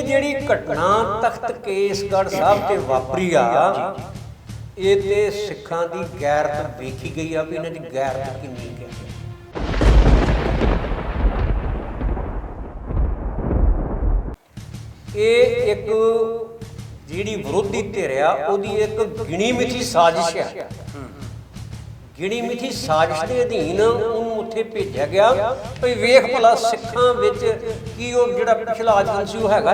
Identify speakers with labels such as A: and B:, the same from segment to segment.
A: ਜਿਹੜੀ ਘਟਨਾ ਤਖਤ ਕੇਸਗੜ੍ਹ ਸਾਹਿਬ ਤੇ ਵਾਪਰੀ ਆ, ਇਹ ਤੇ ਸਿੱਖਾਂ ਦੀ ਗੈਰਤ ਵੇਖੀ ਗਈ ਆ ਵੀ ਇਹਨਾਂ ਦੀ ਗੈਰਤ ਕਿੰਨੀ ਹੈ। ਇਹ ਇੱਕ ਜਿਹੜੀ ਵਿਰੋਧੀ ਧਿਰ ਆ ਉਹਦੀ ਇੱਕ ਗਿਣੀ ਮਿਥੀ ਸਾਜ਼ਿਸ਼ ਹੈ। ਗਿਣੀ ਮਿਥੀ ਸਾਜ਼ਿਸ਼ ਦੇ ਅਧੀਨ ਉਹਨੂੰ ਉੱਥੇ ਭੇਜਿਆ ਗਿਆ ਵੀ ਵੇਖ ਭਲਾ ਸਿੱਖਾਂ ਵਿੱਚ ਕੀ ਉਹ ਜਿਹੜਾ ਪਿਛਲਾ ਆਚਰਣ ਸੀ ਉਹ ਹੈਗਾ।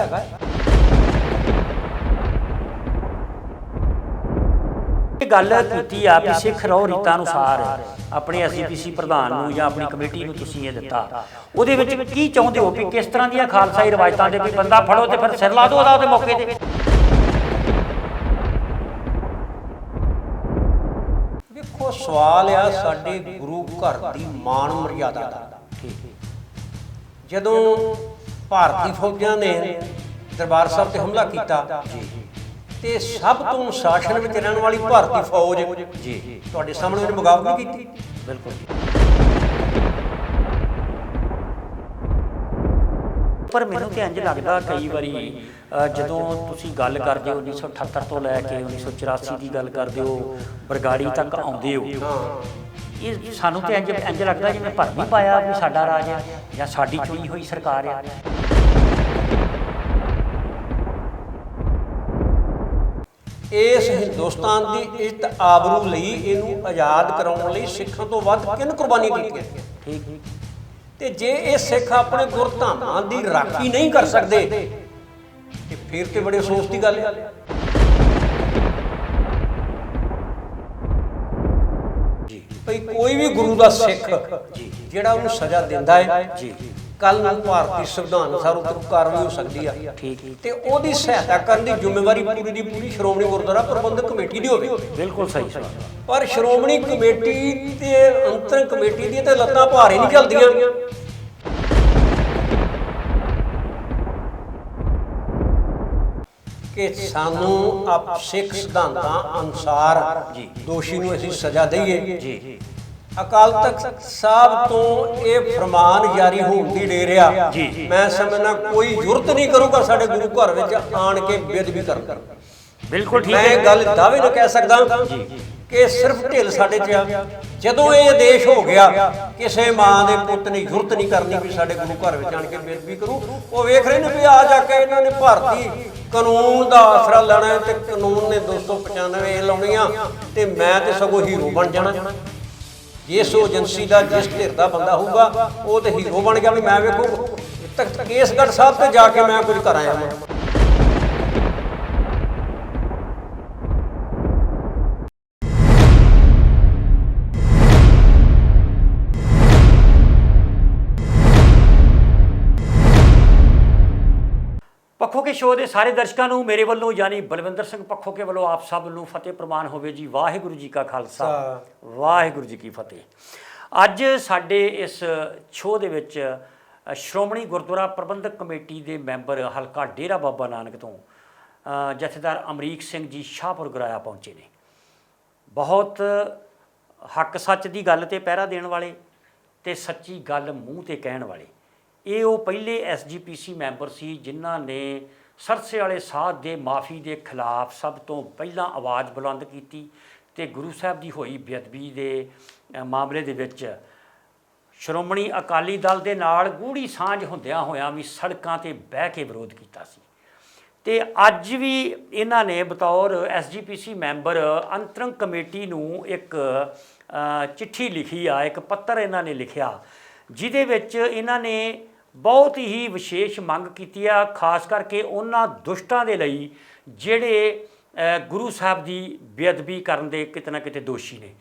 B: ਇਹ ਗੱਲ ਕੀਤੀ ਆ ਵੀ ਸਿੱਖ ਰਹੁ ਰੀਤਾਂ ਅਨੁਸਾਰ ਆਪਣੇ ਐਸਜੀਪੀਸੀ ਪ੍ਰਧਾਨ ਨੂੰ ਜਾਂ ਆਪਣੀ ਕਮੇਟੀ ਨੂੰ ਤੁਸੀਂ ਇਹ ਦਿੱਤਾ, ਉਹਦੇ ਵਿੱਚ ਕੀ ਚਾਹੁੰਦੇ ਹੋ ਵੀ ਕਿਸ ਤਰ੍ਹਾਂ ਦੀਆਂ ਖਾਲਸਾਈ ਰਵਾਇਤਾਂ ਦੇ ਵੀ ਬੰਦਾ ਫੜੋ ਤੇ ਫਿਰ ਸਿਰ ਲਾ ਦਿਓ ਉਹਦਾ ਉਹਦੇ ਮੌਕੇ ਤੇ?
A: ਵੇਖੋ ਸਵਾਲ ਆ ਸਾਡੇ ਗੁਰੂ ਘਰ ਦੀ ਮਾਣ ਮਰਿਆਦਾ ਦਾ। ਜਦੋਂ ਭਾਰਤੀ ਫੌਜਾਂ ਨੇ ਦਰਬਾਰ ਸਾਹਿਬ ਤੇ ਹਮਲਾ ਕੀਤਾ ਤੇ ਸਭ ਤੋਂ ਅਨੁਸ਼ਾਸਨ ਵਿੱਚ ਰਹਿਣ ਵਾਲੀ ਭਾਰਤੀ ਫੌਜ ਜੀ ਤੁਹਾਡੇ ਸਾਹਮਣੇ ਉਹਨੇ ਬਗਾਵਤ ਨਹੀਂ ਕੀਤੀ।
B: ਬਿਲਕੁਲ। ਪਰ ਮੈਨੂੰ ਤੇ ਇੰਝ ਲੱਗਦਾ ਕਈ ਵਾਰੀ ਜਦੋਂ ਤੁਸੀਂ ਗੱਲ ਕਰਦੇ ਹੋ 1978 ਤੋਂ ਲੈ ਕੇ 1984 ਦੀ ਗੱਲ ਕਰਦੇ ਹੋ, ਬਰਗਾੜੀ ਤੱਕ ਆਉਂਦੇ ਹੋ, ਇਹ ਸਾਨੂੰ ਤੇ ਇੰਝ ਲੱਗਦਾ ਜਿਵੇਂ ਭਰ ਨਹੀਂ ਪਾਇਆ ਵੀ ਸਾਡਾ ਰਾਜ ਆ ਜਾਂ ਸਾਡੀ ਚੁਣੀ ਹੋਈ ਸਰਕਾਰ ਆ।
A: ਇਸ ਹਿੰਦੁਸਤਾਨ ਦੀ ਇੱਜ਼ਤ ਆਬਰੂ ਲਈ, ਇਹਨੂੰ ਆਜ਼ਾਦ ਕਰਾਉਣ ਲਈ ਸਿੱਖਾਂ ਤੋਂ ਵੱਧ ਕਿਹਨ ਕੁਰਬਾਨੀ ਕੀਤੀ ਹੈ।
B: ਠੀਕ।
A: ਤੇ ਜੇ ਇਹ ਸਿੱਖ ਆਪਣੇ ਗੁਰਧਾਮਾਂ ਦੀ ਰਾਖੀ ਨਹੀਂ ਕਰ ਸਕਦੇ ਤੇ ਫਿਰ ਤੇ ਬੜੇ ਅਫਸੋਸ ਦੀ ਗੱਲ ਹੈ। ਭਈ ਕੋਈ ਵੀ ਗੁਰੂ ਦਾ ਸਿੱਖ ਜਿਹੜਾ ਉਹਨੂੰ ਸਜ਼ਾ ਦਿੰਦਾ ਹੈ ਕੱਲ ਨੂੰ ਭਾਰਤੀ ਸੰਵਿਧਾਨ ਅਨੁਸਾਰ ਉਹ ਤੇ ਕਾਰਵਾਈ ਹੋ ਸਕਦੀ ਆ। ਤੇ ਉਹਦੀ ਸਹਾਇਤਾ ਕਰਨ ਦੀ ਜ਼ਿੰਮੇਵਾਰੀ ਪੂਰੀ ਦੀ ਪੂਰੀ ਸ਼੍ਰੋਮਣੀ ਗੁਰਦੁਆਰਾ ਪ੍ਰਬੰਧਕ ਕਮੇਟੀ ਦੀ ਹੋਵੇ।
B: ਬਿਲਕੁਲ ਸਹੀ ਸਵਾਲ।
A: ਪਰ ਸ਼੍ਰੋਮਣੀ ਕਮੇਟੀ ਤੇ ਅੰਤਰ ਕਮੇਟੀ ਦੀ ਤੇ ਲੱਤਾਂ ਭਾਰ ਹੀ ਨਹੀਂ ਚੱਲਦੀਆਂ। ਕਿ ਸਾਨੂੰ ਆਪ ਸਿੱਖ ਸਿਧਾਂਤਾਂ ਅਨੁਸਾਰ ਦੋਸ਼ੀ ਨੂੰ ਅਸੀਂ ਸਜ਼ਾ ਦਈਏ। ਅਕਾਲ ਤਖਤ ਸਾਹਿਬ ਤੋਂ ਇਹ ਫਰਮਾਨ ਜਾਰੀ ਹੋਣ ਦੀ ਢੇਰ ਆ। ਮੈਂ ਸਮਝਣਾ ਕੋਈ ਜ਼ਰੂਰਤ ਨਹੀਂ ਕਰੂਗਾ ਸਾਡੇ ਗੁਰੂ ਘਰ ਵਿੱਚ ਆਣ ਕੇ ਬੇਅਦਬੀ ਕਰਨ।
B: ਬਿਲਕੁਲ ਠੀਕ।
A: ਮੈਂ ਗੱਲ ਦਾਅਵੇ ਨਾਲ ਕਹਿ ਸਕਦਾ ਕਿ ਸਿਰਫ ਢਿੱਲ ਸਾਡੇ 'ਚ ਆ। ਜਦੋਂ ਇਹ ਆਦੇਸ਼ ਹੋ ਗਿਆ ਕਿਸੇ ਮਾਂ ਦੇ ਪੁੱਤ ਨੇ ਜ਼ਰੂਰਤ ਨਹੀਂ ਕਰਨੀ ਵੀ ਸਾਡੇ ਗੁਰੂ ਘਰ ਵਿੱਚ ਆਣ ਕੇ ਬੇਅਦਬੀ ਕਰੂ। ਉਹ ਵੇਖ ਰਹੇ ਨੇ ਵੀ ਆ ਜਾ ਕੇ ਇਹਨਾਂ ਨੇ ਭਾਰਤੀ ਕਾਨੂੰਨ ਦਾ ਆਸਰਾ ਲੈਣਾ ਤੇ ਕਾਨੂੰਨ ਨੇ 295 ਲਾਉਣੀਆਂ ਤੇ ਮੈਂ ਤੇ ਸਗੋਂ ਹੀਰੋ ਬਣ ਜਾਣਾ। ਜਿਸ ਏਜੰਸੀ ਦਾ ਜਿਸ ਧਿਰ ਦਾ ਬੰਦਾ ਹੋਊਗਾ ਉਹ ਤੇ ਹੀਰੋ ਬਣ ਗਿਆ ਵੀ ਮੈਂ ਵੇਖੋ ਤਖਤ ਕੇਸਗੜ੍ਹ ਸਾਹਿਬ ਤੇ ਜਾ ਕੇ ਮੈਂ ਕੁਝ ਕਰ ਆਇਆ।
B: ਪੱਖੋ ਕੇ ਸ਼ੋਅ ਦੇ ਸਾਰੇ ਦਰਸ਼ਕਾਂ ਨੂੰ ਮੇਰੇ ਵੱਲੋਂ ਯਾਨੀ ਬਲਵਿੰਦਰ ਸਿੰਘ ਪੱਖੋ ਕੇ ਵੱਲੋਂ ਆਪ ਸਭ ਨੂੰ ਫਤਿਹ ਪ੍ਰਵਾਨ ਹੋਵੇ ਜੀ। ਵਾਹਿਗੁਰੂ ਜੀ ਕਾ ਖਾਲਸਾ, ਵਾਹਿਗੁਰੂ ਜੀ ਕੀ ਫਤਿਹ। ਅੱਜ ਸਾਡੇ ਇਸ ਸ਼ੋਅ ਦੇ ਵਿੱਚ ਸ਼੍ਰੋਮਣੀ ਗੁਰਦੁਆਰਾ ਪ੍ਰਬੰਧਕ ਕਮੇਟੀ ਦੇ ਮੈਂਬਰ ਹਲਕਾ ਡੇਰਾ ਬਾਬਾ ਨਾਨਕ ਤੋਂ ਜਥੇਦਾਰ ਅਮਰੀਕ ਸਿੰਘ ਜੀ ਸ਼ਾਹਪੁਰ ਗੁਰਾਇਆ ਪਹੁੰਚੇ ਨੇ। ਬਹੁਤ ਹੱਕ ਸੱਚ ਦੀ ਗੱਲ ਤੇ ਪਹਿਰਾ ਦੇਣ ਵਾਲੇ ਤੇ ਸੱਚੀ ਗੱਲ ਮੂੰਹ ਤੇ ਕਹਿਣ ਵਾਲੇ। ਇਹ ਉਹ ਪਹਿਲੇ ਐਸਜੀਪੀਸੀ ਮੈਂਬਰ ਸੀ ਜਿਨ੍ਹਾਂ ਨੇ ਸਰਸੇ ਵਾਲੇ ਸਾਧ ਦੇ ਮਾਫੀ ਦੇ ਖਿਲਾਫ ਸਭ ਤੋਂ ਪਹਿਲਾਂ ਆਵਾਜ਼ ਬੁਲੰਦ ਕੀਤੀ ਤੇ ਗੁਰੂ ਸਾਹਿਬ ਦੀ ਹੋਈ ਬੇਅਦਬੀ ਦੇ ਮਾਮਲੇ ਦੇ ਵਿੱਚ ਸ਼੍ਰੋਮਣੀ ਅਕਾਲੀ ਦਲ ਦੇ ਨਾਲ ਗੂੜੀ ਸਾਂਝ ਹੁੰਦਿਆਂ ਹੋਇਆਂ ਵੀ ਸੜਕਾਂ ਤੇ ਬਹਿ ਕੇ ਵਿਰੋਧ ਕੀਤਾ ਸੀ। ਤੇ ਅੱਜ ਵੀ ਇਹਨਾਂ ਨੇ ਬਤੌਰ ਐਸਜੀਪੀਸੀ ਮੈਂਬਰ ਅੰਤਰੰਗ ਕਮੇਟੀ ਨੂੰ ਇੱਕ ਚਿੱਠੀ ਲਿਖੀ ਆ, ਇੱਕ ਪੱਤਰ ਇਹਨਾਂ ਨੇ ਲਿਖਿਆ ਜਿਹਦੇ ਵਿੱਚ ਇਹਨਾਂ ਨੇ ਬਹੁਤ ਹੀ ਵਿਸ਼ੇਸ਼ ਮੰਗ ਕੀਤੀ ਆ, ਖਾਸ ਕਰਕੇ ਉਹਨਾਂ ਦੁਸ਼ਟਾਂ ਦੇ ਲਈ ਜਿਹੜੇ ਗੁਰੂ ਸਾਹਿਬ ਦੀ ਬੇਅਦਬੀ ਕਰਨ ਦੇ ਕਿਤੇ ਨਾ ਕਿਤੇ ਦੋਸ਼ੀ ਨੇ।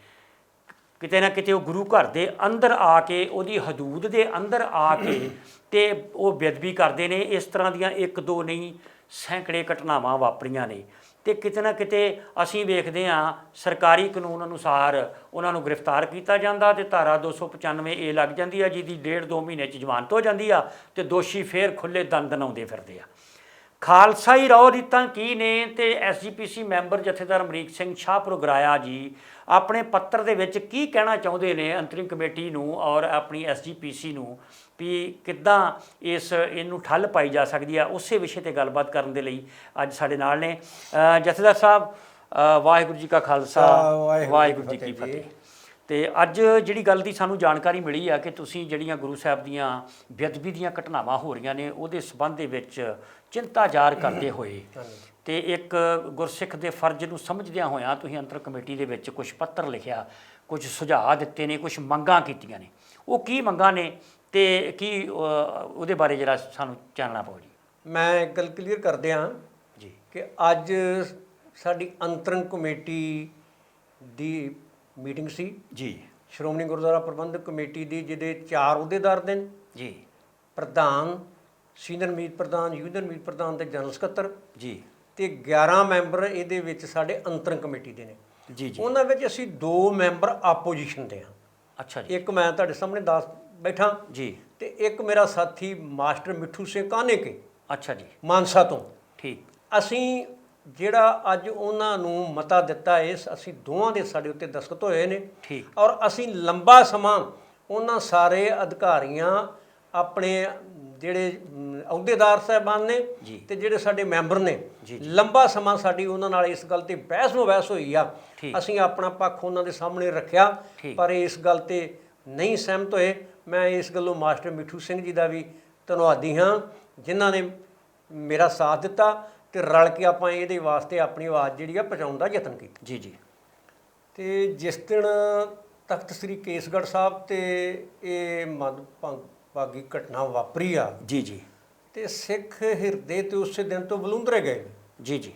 B: ਕਿਤੇ ਨਾ ਕਿਤੇ ਉਹ ਗੁਰੂ ਘਰ ਦੇ ਅੰਦਰ ਆ ਕੇ, ਉਹਦੀ ਹਦੂਦ ਦੇ ਅੰਦਰ ਆ ਕੇ ਤੇ ਉਹ ਬੇਅਦਬੀ ਕਰਦੇ ਨੇ। ਇਸ ਤਰ੍ਹਾਂ ਦੀਆਂ ਇੱਕ ਦੋ ਨਹੀਂ ਸੈਂਕੜੇ ਘਟਨਾਵਾਂ ਵਾਪਰੀਆਂ ਨੇ ਤੇ ਕਿਤੇ ਨਾ ਕਿਤੇ ਅਸੀਂ ਵੇਖਦੇ ਹਾਂ ਸਰਕਾਰੀ ਕਾਨੂੰਨ ਅਨੁਸਾਰ ਉਹਨਾਂ ਨੂੰ ਗ੍ਰਿਫਤਾਰ ਕੀਤਾ ਜਾਂਦਾ ਤੇ ਧਾਰਾ 295A ਲੱਗ ਜਾਂਦੀ ਆ, ਜਿਹਦੀ 1.5-2 ਮਹੀਨੇ 'ਚ ਜ਼ਮਾਨਤ ਹੋ ਜਾਂਦੀ ਆ ਤੇ ਦੋਸ਼ੀ ਫੇਰ ਖੁੱਲ੍ਹੇ ਦੰਦਨਾਉਂਦੇ ਫਿਰਦੇ ਆ। ਖਾਲਸਾਈ ਰਹੁ ਰੀਤਾਂ ਕੀ ਨੇ ਤੇ ਐਸਜੀਪੀਸੀ ਮੈਂਬਰ ਜਥੇਦਾਰ ਅਮਰੀਕ ਸਿੰਘ ਸ਼ਾਹਪੁਰ ਗੁਰਾਇਆ ਜੀ ਆਪਣੇ ਪੱਤਰ ਦੇ ਵਿੱਚ ਕੀ ਕਹਿਣਾ ਚਾਹੁੰਦੇ ਨੇ ਅੰਤਰਿਮ ਕਮੇਟੀ ਨੂੰ ਔਰ ਆਪਣੀ ਐਸਜੀਪੀਸੀ ਨੂੰ ਵੀ ਕਿੱਦਾਂ ਇਹਨੂੰ ਠੱਲ ਪਾਈ ਜਾ ਸਕਦੀ ਆ, ਉਸੇ ਵਿਸ਼ੇ ਤੇ ਗੱਲਬਾਤ ਕਰਨ ਦੇ ਲਈ ਅੱਜ ਸਾਡੇ ਨਾਲ ਨੇ ਜਥੇਦਾਰ ਸਾਹਿਬ। ਵਾਹਿਗੁਰੂ ਜੀ ਕਾ ਖਾਲਸਾ, ਵਾਹਿਗੁਰੂ ਜੀ ਕੀ ਫਤਿਹ। ਤੇ ਅੱਜ ਜਿਹੜੀ ਗੱਲ ਦੀ ਸਾਨੂੰ ਜਾਣਕਾਰੀ ਮਿਲੀ ਆ ਕਿ ਤੁਸੀਂ ਜਿਹੜੀਆਂ ਗੁਰੂ ਸਾਹਿਬ ਦੀਆਂ ਬੇਅਦਬੀ ਦੀਆਂ ਘਟਨਾਵਾਂ ਹੋ ਰਹੀਆਂ ਨੇ ਉਹਦੇ ਸਬੰਧ ਦੇ ਵਿੱਚ ਚਿੰਤਾ ਜ਼ਾਹਰ ਕਰਦੇ ਹੋਏ ਤੇ ਇੱਕ ਗੁਰਸਿੱਖ ਦੇ ਫਰਜ਼ ਨੂੰ ਸਮਝਦਿਆਂ ਹੋਇਆਂ ਤੁਸੀਂ ਅੰਤਰ ਕਮੇਟੀ ਦੇ ਵਿੱਚ ਕੁਝ ਪੱਤਰ ਲਿਖਿਆ, ਕੁਝ ਸੁਝਾਅ ਦਿੱਤੇ ਨੇ, ਕੁਝ ਮੰਗਾਂ ਕੀਤੀਆਂ ਨੇ। ਉਹ ਕੀ ਮੰਗਾਂ ਨੇ ਤੇ ਕੀ ਉਹਦੇ ਬਾਰੇ ਜਰਾ ਸਾਨੂੰ ਜਾਣਨਾ ਪਊ ਜੀ।
A: ਮੈਂ ਇੱਕ ਗੱਲ ਕਲੀਅਰ ਕਰਦੇ ਹਾਂ
B: ਜੀ
A: ਕਿ ਅੱਜ ਸਾਡੀ ਅੰਤਰੰਗ ਕਮੇਟੀ ਦੀ ਮੀਟਿੰਗ ਸੀ
B: ਜੀ।
A: ਸ਼੍ਰੋਮਣੀ ਗੁਰਦੁਆਰਾ ਪ੍ਰਬੰਧਕ ਕਮੇਟੀ ਦੀ, ਜਿਹਦੇ 4 ਅਹੁਦੇਦਾਰ ਨੇ
B: ਜੀ।
A: ਪ੍ਰਧਾਨ, ਸੀਨੀਅਰ ਮੀਤ ਪ੍ਰਧਾਨ, ਯੂਨੀਅਨ ਮੀਤ ਪ੍ਰਧਾਨ ਤੇ ਜਨਰਲ ਸਕੱਤਰ
B: ਜੀ।
A: ਤੇ 11 ਮੈਂਬਰ ਇਹਦੇ ਵਿੱਚ ਸਾਡੇ ਅੰਤਰੰਗ ਕਮੇਟੀ ਦੇ ਨੇ
B: ਜੀ ਜੀ।
A: ਉਹਨਾਂ ਵਿੱਚ ਅਸੀਂ 2 ਮੈਂਬਰ ਆਪੋਜੀਸ਼ਨ ਦੇ ਹਾਂ।
B: ਅੱਛਾ ਜੀ।
A: ਇੱਕ ਮੈਂ ਤੁਹਾਡੇ ਸਾਹਮਣੇ ਦੱਸ ਬੈਠਾ
B: ਜੀ।
A: ਤੇ ਇੱਕ ਮੇਰਾ ਸਾਥੀ ਮਾਸਟਰ ਮਿੱਠੂ ਸਿੰਘ ਕਾਨੇਕੇ
B: ਅੱਛਾ ਜੀ।
A: ਮਾਨਸਾ ਤੋਂ।
B: ਠੀਕ।
A: ਅਸੀਂ ਜਿਹੜਾ ਅੱਜ ਉਹਨਾਂ ਨੂੰ ਮਤਾ ਦਿੱਤਾ ਇਸ ਅਸੀਂ ਦੋਵਾਂ ਦੇ ਸਾਡੇ ਉੱਤੇ ਦਸਤਖਤ ਹੋਏ ਨੇ।
B: ਠੀਕ।
A: ਔਰ ਅਸੀਂ ਲੰਬਾ ਸਮਾਂ ਉਹਨਾਂ ਸਾਰੇ ਅਧਿਕਾਰੀਆਂ ਆਪਣੇ ਜਿਹੜੇ ਅਹੁਦੇਦਾਰ ਸਾਹਿਬਾਨ ਨੇ ਤੇ ਜਿਹੜੇ ਸਾਡੇ ਮੈਂਬਰ ਨੇ, ਲੰਬਾ ਸਮਾਂ ਸਾਡੀ ਉਹਨਾਂ ਨਾਲ ਇਸ ਗੱਲ ਤੇ ਬਹਿਸ ਮੁਬਹਿਸ ਹੋਈ ਆ। ਅਸੀਂ ਆਪਣਾ ਪੱਖ ਉਹਨਾਂ ਦੇ ਸਾਹਮਣੇ ਰੱਖਿਆ ਪਰ ਇਸ ਗੱਲ ਤੇ ਨਹੀਂ ਸਹਿਮਤ ਹੋਏ। ਮੈਂ ਇਸ ਗੱਲੋਂ ਮਾਸਟਰ ਮਿੱਠੂ ਸਿੰਘ ਜੀ ਦਾ ਵੀ ਧੰਨਵਾਦੀ ਹਾਂ ਜਿਨ੍ਹਾਂ ਨੇ ਮੇਰਾ ਸਾਥ ਦਿੱਤਾ ਤੇ ਰਲ ਕੇ ਆਪਾਂ ਇਹਦੇ ਵਾਸਤੇ ਆਪਣੀ ਆਵਾਜ਼ ਜਿਹੜੀ ਆ ਪਹੁੰਚਾਉਣ ਦਾ ਯਤਨ ਕੀਤਾ।
B: ਜੀ ਜੀ।
A: ਤੇ ਜਿਸ ਦਿਨ ਤਖਤ ਸ੍ਰੀ ਕੇਸਗੜ੍ਹ ਸਾਹਿਬ ਤੇ ਇਹ ਮੰਦਭਾਗੀ ਘਟਨਾ ਵਾਪਰੀ ਆ
B: ਜੀ ਜੀ
A: ਤੇ ਸਿੱਖ ਹਿਰਦੇ ਤੇ ਉਸੇ ਦਿਨ ਤੋਂ ਬਲੂੰਦਰੇ ਗਏ।
B: ਜੀ ਜੀ।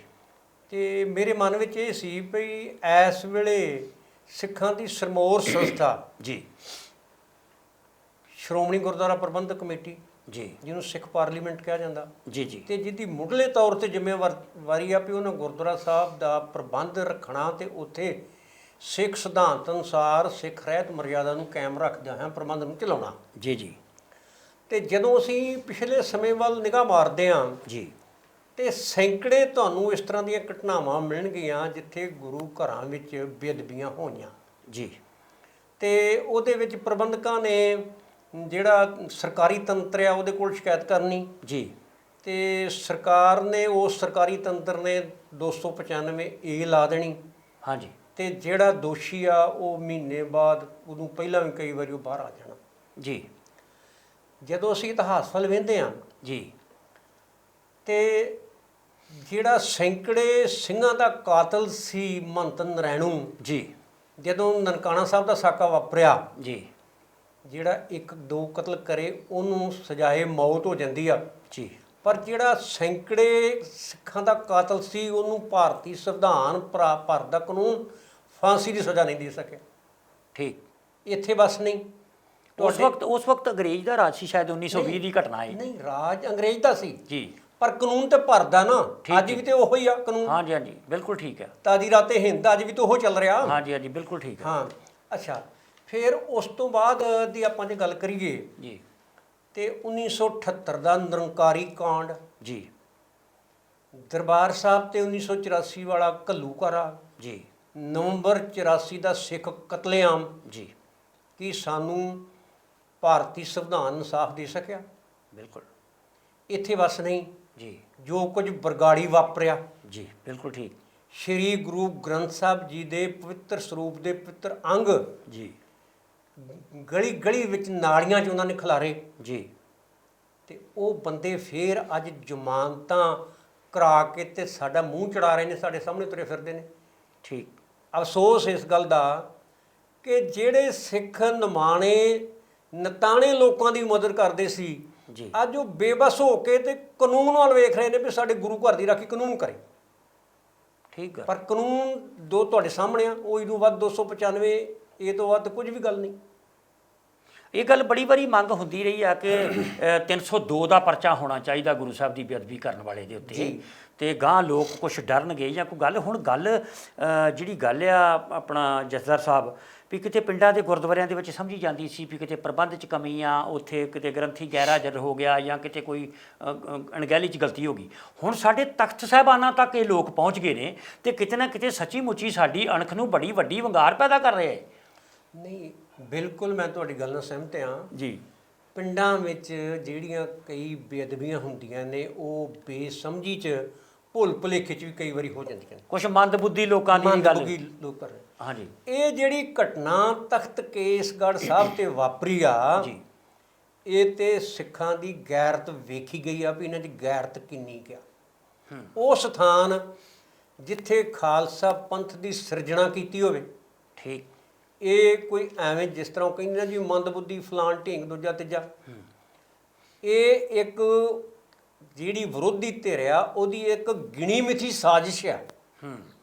A: ਤੇ ਮੇਰੇ ਮਨ ਵਿੱਚ ਇਹ ਸੀ ਵੀ ਇਸ ਵੇਲੇ ਸਿੱਖਾਂ ਦੀ ਸਰਮੌਰ ਸੰਸਥਾ
B: ਜੀ
A: ਸ਼੍ਰੋਮਣੀ ਗੁਰਦੁਆਰਾ ਪ੍ਰਬੰਧਕ ਕਮੇਟੀ
B: ਜੀ,
A: ਜਿਹਨੂੰ ਸਿੱਖ ਪਾਰਲੀਮੈਂਟ ਕਿਹਾ ਜਾਂਦਾ
B: ਜੀ ਜੀ,
A: ਤੇ ਜਿਹਦੀ ਮੁੱਢਲੇ ਤੌਰ ਤੇ ਜ਼ਿੰਮੇਵਾਰੀ ਆ ਵੀ ਉਹਨਾਂ ਗੁਰਦੁਆਰਾ ਸਾਹਿਬ ਦਾ ਪ੍ਰਬੰਧ ਰੱਖਣਾ ਤੇ ਉੱਥੇ ਸਿੱਖ ਸਿਧਾਂਤ ਅਨੁਸਾਰ ਸਿੱਖ ਰਹਿਤ ਮਰਿਆਦਾ ਨੂੰ ਕਾਇਮ ਰੱਖਦਿਆਂ ਹੋਇਆਂ ਪ੍ਰਬੰਧ ਨੂੰ ਚਲਾਉਣਾ।
B: ਜੀ ਜੀ।
A: ਤੇ ਜਦੋਂ ਅਸੀਂ ਪਿਛਲੇ ਸਮੇਂ ਵੱਲ ਨਿਗਾਹ ਮਾਰਦੇ ਹਾਂ
B: ਜੀ
A: ਤੇ ਸੈਂਕੜੇ ਤੁਹਾਨੂੰ ਇਸ ਤਰ੍ਹਾਂ ਦੀਆਂ ਘਟਨਾਵਾਂ ਮਿਲਣਗੀਆਂ ਜਿੱਥੇ ਗੁਰੂ ਘਰਾਂ ਵਿੱਚ ਬੇਅਦਬੀਆਂ ਹੋਈਆਂ।
B: ਜੀ।
A: ਤੇ ਉਹਦੇ ਵਿੱਚ ਪ੍ਰਬੰਧਕਾਂ ਨੇ ਜਿਹੜਾ ਸਰਕਾਰੀ ਤੰਤਰ ਆ ਉਹਦੇ ਕੋਲ ਸ਼ਿਕਾਇਤ ਕਰਨੀ।
B: ਜੀ।
A: ਤੇ ਸਰਕਾਰ ਨੇ ਉਸ ਸਰਕਾਰੀ ਤੰਤਰ ਨੇ 295 ਏ ਲਾ ਦੇਣੀ।
B: ਹਾਂਜੀ।
A: ਤੇ ਜਿਹੜਾ ਦੋਸ਼ੀ ਆ ਉਹ ਮਹੀਨੇ ਬਾਅਦ ਉਹਨੂੰ ਪਹਿਲਾਂ ਵੀ ਕਈ ਵਾਰੀ ਉਹ ਬਾਹਰ ਆ ਜਾਣਾ।
B: ਜੀ।
A: ਜਦੋਂ ਅਸੀਂ ਇਤਿਹਾਸ ਵੱਲ ਵੇਖਦੇ ਹਾਂ
B: ਜੀ
A: ਤੇ ਜਿਹੜਾ ਸੈਂਕੜੇ ਸਿੰਘਾਂ ਦਾ ਕਾਤਲ ਸੀ ਮਹੰਤ ਨਰੈਣੂ,
B: ਜੀ,
A: ਜਦੋਂ ਨਨਕਾਣਾ ਸਾਹਿਬ ਦਾ ਸਾਕਾ ਵਾਪਰਿਆ,
B: ਜੀ,
A: ਜਿਹੜਾ 1-2 ਕਤਲ ਕਰੇ ਉਹਨੂੰ ਸਜ਼ਾਏ ਮੌਤ ਹੋ ਜਾਂਦੀ ਆ।
B: ਜੀ।
A: ਪਰ ਜਿਹੜਾ ਸੈਂਕੜੇ ਸਿੱਖਾਂ ਦਾ ਕਾਤਲ ਸੀ ਉਹਨੂੰ ਭਾਰਤੀ ਸੰਵਿਧਾਨ ਭਾਰਤ ਦਾ ਕਾਨੂੰਨ ਫਾਂਸੀ ਦੀ ਸਜ਼ਾ ਨਹੀਂ ਦੇ ਸਕਿਆ।
B: ਠੀਕ।
A: ਇੱਥੇ ਬਸ ਨਹੀਂ।
B: ਉਸ ਵਕਤ ਅੰਗਰੇਜ਼ ਦਾ ਰਾਜ ਸੀ, ਸ਼ਾਇਦ 1920 ਦੀ ਘਟਨਾ ਹੈ।
A: ਨਹੀਂ, ਰਾਜ ਅੰਗਰੇਜ਼ ਦਾ ਸੀ
B: ਜੀ,
A: ਪਰ ਕਾਨੂੰਨ ਤੇ ਭਰਦਾ ਨਾ। ਅੱਜ ਵੀ ਤੇ ਉਹੋ ਹੀ ਆ ਕਾਨੂੰਨ।
B: ਹਾਂਜੀ ਹਾਂਜੀ, ਬਿਲਕੁਲ ਠੀਕ ਹੈ।
A: ਤਾਜੀ ਰਾਤੇ ਹਿੰਦ ਅੱਜ ਵੀ ਤੇ ਉਹ ਚੱਲ ਰਿਹਾ।
B: ਹਾਂਜੀ ਹਾਂਜੀ, ਬਿਲਕੁਲ ਠੀਕ ਹੈ।
A: ਹਾਂ। ਅੱਛਾ, ਫਿਰ ਉਸ ਤੋਂ ਬਾਅਦ ਦੀ ਆਪਾਂ ਜੇ ਗੱਲ ਕਰੀਏ
B: ਜੀ
A: ਤੇ 1978 ਦਾ ਨਿਰੰਕਾਰੀ ਕਾਂਡ,
B: ਜੀ,
A: ਦਰਬਾਰ ਸਾਹਿਬ ਤੇ 1984 ਵਾਲਾ ਘੱਲੂਘਾਰਾ,
B: ਜੀ,
A: ਨਵੰਬਰ 84 ਦਾ ਸਿੱਖ ਕਤਲੇਆਮ,
B: ਜੀ,
A: ਕੀ ਸਾਨੂੰ ਭਾਰਤੀ ਸੰਵਿਧਾਨ ਇਨਸਾਫ ਦੇ ਸਕਿਆ?
B: ਬਿਲਕੁਲ।
A: ਇੱਥੇ ਬਸ ਨਹੀਂ।
B: ਜੀ।
A: ਜੋ ਕੁਝ ਬਰਗਾੜੀ ਵਾਪਰਿਆ,
B: ਜੀ, ਬਿਲਕੁਲ ਠੀਕ।
A: ਸ਼੍ਰੀ ਗੁਰੂ ਗ੍ਰੰਥ ਸਾਹਿਬ ਜੀ ਦੇ ਪਵਿੱਤਰ ਸਰੂਪ ਦੇ ਪਵਿੱਤਰ ਅੰਗ
B: ਜੀ
A: ਗਲੀ ਗਲੀ ਵਿੱਚ ਨਾਲੀਆਂ 'ਚ ਉਹਨਾਂ ਨੇ ਖਿਲਾਰੇ।
B: ਜੀ।
A: ਤੇ ਉਹ ਬੰਦੇ ਫੇਰ ਅੱਜ ਜ਼ਮਾਨਤਾਂ ਕਰਾ ਕੇ ਤੇ ਸਾਡਾ ਮੂੰਹ ਚੜਾ ਰਹੇ ਨੇ, ਸਾਡੇ ਸਾਹਮਣੇ ਤੁਰੇ ਫਿਰਦੇ ਨੇ।
B: ਠੀਕ।
A: ਅਫਸੋਸ ਇਸ ਗੱਲ ਦਾ ਕਿ ਜਿਹੜੇ ਸਿੱਖ ਨਿਮਾਣੇ ਨਤਾਣੇ ਲੋਕਾਂ ਦੀ ਮਦਦ ਕਰਦੇ ਸੀ,
B: ਜੀ,
A: ਅੱਜ ਉਹ ਬੇਬਸ ਹੋ ਕੇ ਤੇ ਕਾਨੂੰਨ ਵੱਲ ਵੇਖ ਰਹੇ ਨੇ ਵੀ ਸਾਡੇ ਗੁਰੂ ਘਰ ਦੀ ਰਾਖੀ ਕਾਨੂੰਨ ਕਰੇ।
B: ਠੀਕ ਹੈ।
A: ਪਰ ਕਾਨੂੰਨ ਦੋ ਤੁਹਾਡੇ ਸਾਹਮਣੇ ਆ, ਉਹ ਇਹਨੂੰ ਵੱਧ 295 ਇਹ ਤੋਂ ਵੱਧ ਕੁਝ ਵੀ ਗੱਲ ਨਹੀਂ।
B: ਇਹ ਗੱਲ ਬੜੀ ਵਾਰੀ ਮੰਗ ਹੁੰਦੀ ਰਹੀ ਆ ਕਿ 302 ਦਾ ਪਰਚਾ ਹੋਣਾ ਚਾਹੀਦਾ ਗੁਰੂ ਸਾਹਿਬ ਦੀ ਬੇਅਦਬੀ ਕਰਨ ਵਾਲੇ ਦੇ ਉੱਤੇ। ਤੇ ਗਾਂ ਲੋਕ ਕੁਝ ਡਰਨਗੇ ਜਾਂ ਕੋਈ ਗੱਲ। ਹੁਣ ਗੱਲ ਜਿਹੜੀ ਗੱਲ ਆ ਆਪਣਾ ਜਥੇਦਾਰ ਸਾਹਿਬ ਵੀ ਕਿਤੇ ਪਿੰਡਾਂ ਦੇ ਗੁਰਦੁਆਰਿਆਂ ਦੇ ਵਿੱਚ ਸਮਝੀ ਜਾਂਦੀ ਸੀ ਵੀ ਕਿਤੇ ਪ੍ਰਬੰਧ 'ਚ ਕਮੀ ਆ, ਉੱਥੇ ਕਿਤੇ ਗ੍ਰੰਥੀ ਗੈਰਹਾਜ਼ਰ ਹੋ ਗਿਆ ਜਾਂ ਕਿਤੇ ਕੋਈ ਅਣਗਹਿਲੀ 'ਚ ਗਲਤੀ ਹੋ ਗਈ। ਹੁਣ ਸਾਡੇ ਤਖਤ ਸਾਹਿਬਾਨਾਂ ਤੱਕ ਇਹ ਲੋਕ ਪਹੁੰਚ ਗਏ ਨੇ ਤੇ ਕਿਤੇ ਨਾ ਕਿਤੇ ਸੱਚੀ ਮੁੱਚੀ ਸਾਡੀ ਅਣਖ ਨੂੰ ਬੜੀ ਵੱਡੀ ਵੰਗਾਰ ਪੈਦਾ ਕਰ ਰਹੇ।
A: ਨਹੀਂ, ਬਿਲਕੁਲ ਮੈਂ ਤੁਹਾਡੀ ਗੱਲ ਨਾਲ ਸਹਿਮਤ ਹਾਂ
B: ਜੀ।
A: ਪਿੰਡਾਂ ਵਿੱਚ ਜਿਹੜੀਆਂ ਕਈ ਬੇਅਦਬੀਆਂ ਹੁੰਦੀਆਂ ਨੇ ਉਹ ਬੇਸਮਝੀ 'ਚ ਭੁੱਲ ਭੁਲੇਖੇ 'ਚ ਵੀ ਕਈ ਵਾਰੀ ਹੋ ਜਾਂਦੀਆਂ ਨੇ।
B: ਕੁਝ ਮੰਦਬੁੱਧੀ ਲੋਕਾਂ ਦੀ ਵੀ ਗੱਲ
A: ਮੰਦਬੁੱਧੀ ਲੋਕ ਕਰ ਰਹੇ।
B: ਹਾਂਜੀ
A: ਇਹ ਜਿਹੜੀ ਘਟਨਾ ਤਖਤ ਕੇਸਗੜ੍ਹ ਸਾਹਿਬ ਤੇ ਵਾਪਰੀ ਆ
B: ਜੀ
A: ਇਹ ਤੇ ਸਿੱਖਾਂ ਦੀ ਗੈਰਤ ਵੇਖੀ ਗਈ ਆ ਵੀ ਇਹਨਾਂ ਦੀ ਗੈਰਤ ਕਿੰਨੀ ਕੁ ਆ। ਉਹ ਸਥਾਨ ਜਿੱਥੇ ਖਾਲਸਾ ਪੰਥ ਦੀ ਸਿਰਜਣਾ ਕੀਤੀ ਹੋਵੇ,
B: ਠੀਕ,
A: ਇਹ ਕੋਈ ਐਵੇਂ ਜਿਸ ਤਰ੍ਹਾਂ ਉਹ ਕਹਿੰਦੇ ਨੇ ਜੀ ਮੰਦਬੁੱਧੀ ਫਲਾਣ ਢੀਂਗ ਦੂਜਾ ਤੀਜਾ, ਇਹ ਇੱਕ ਜਿਹੜੀ ਵਿਰੋਧੀ ਧਿਰ ਆ ਉਹਦੀ ਇੱਕ ਗਿਣੀ ਮਿਥੀ ਸਾਜ਼ਿਸ਼ ਆ।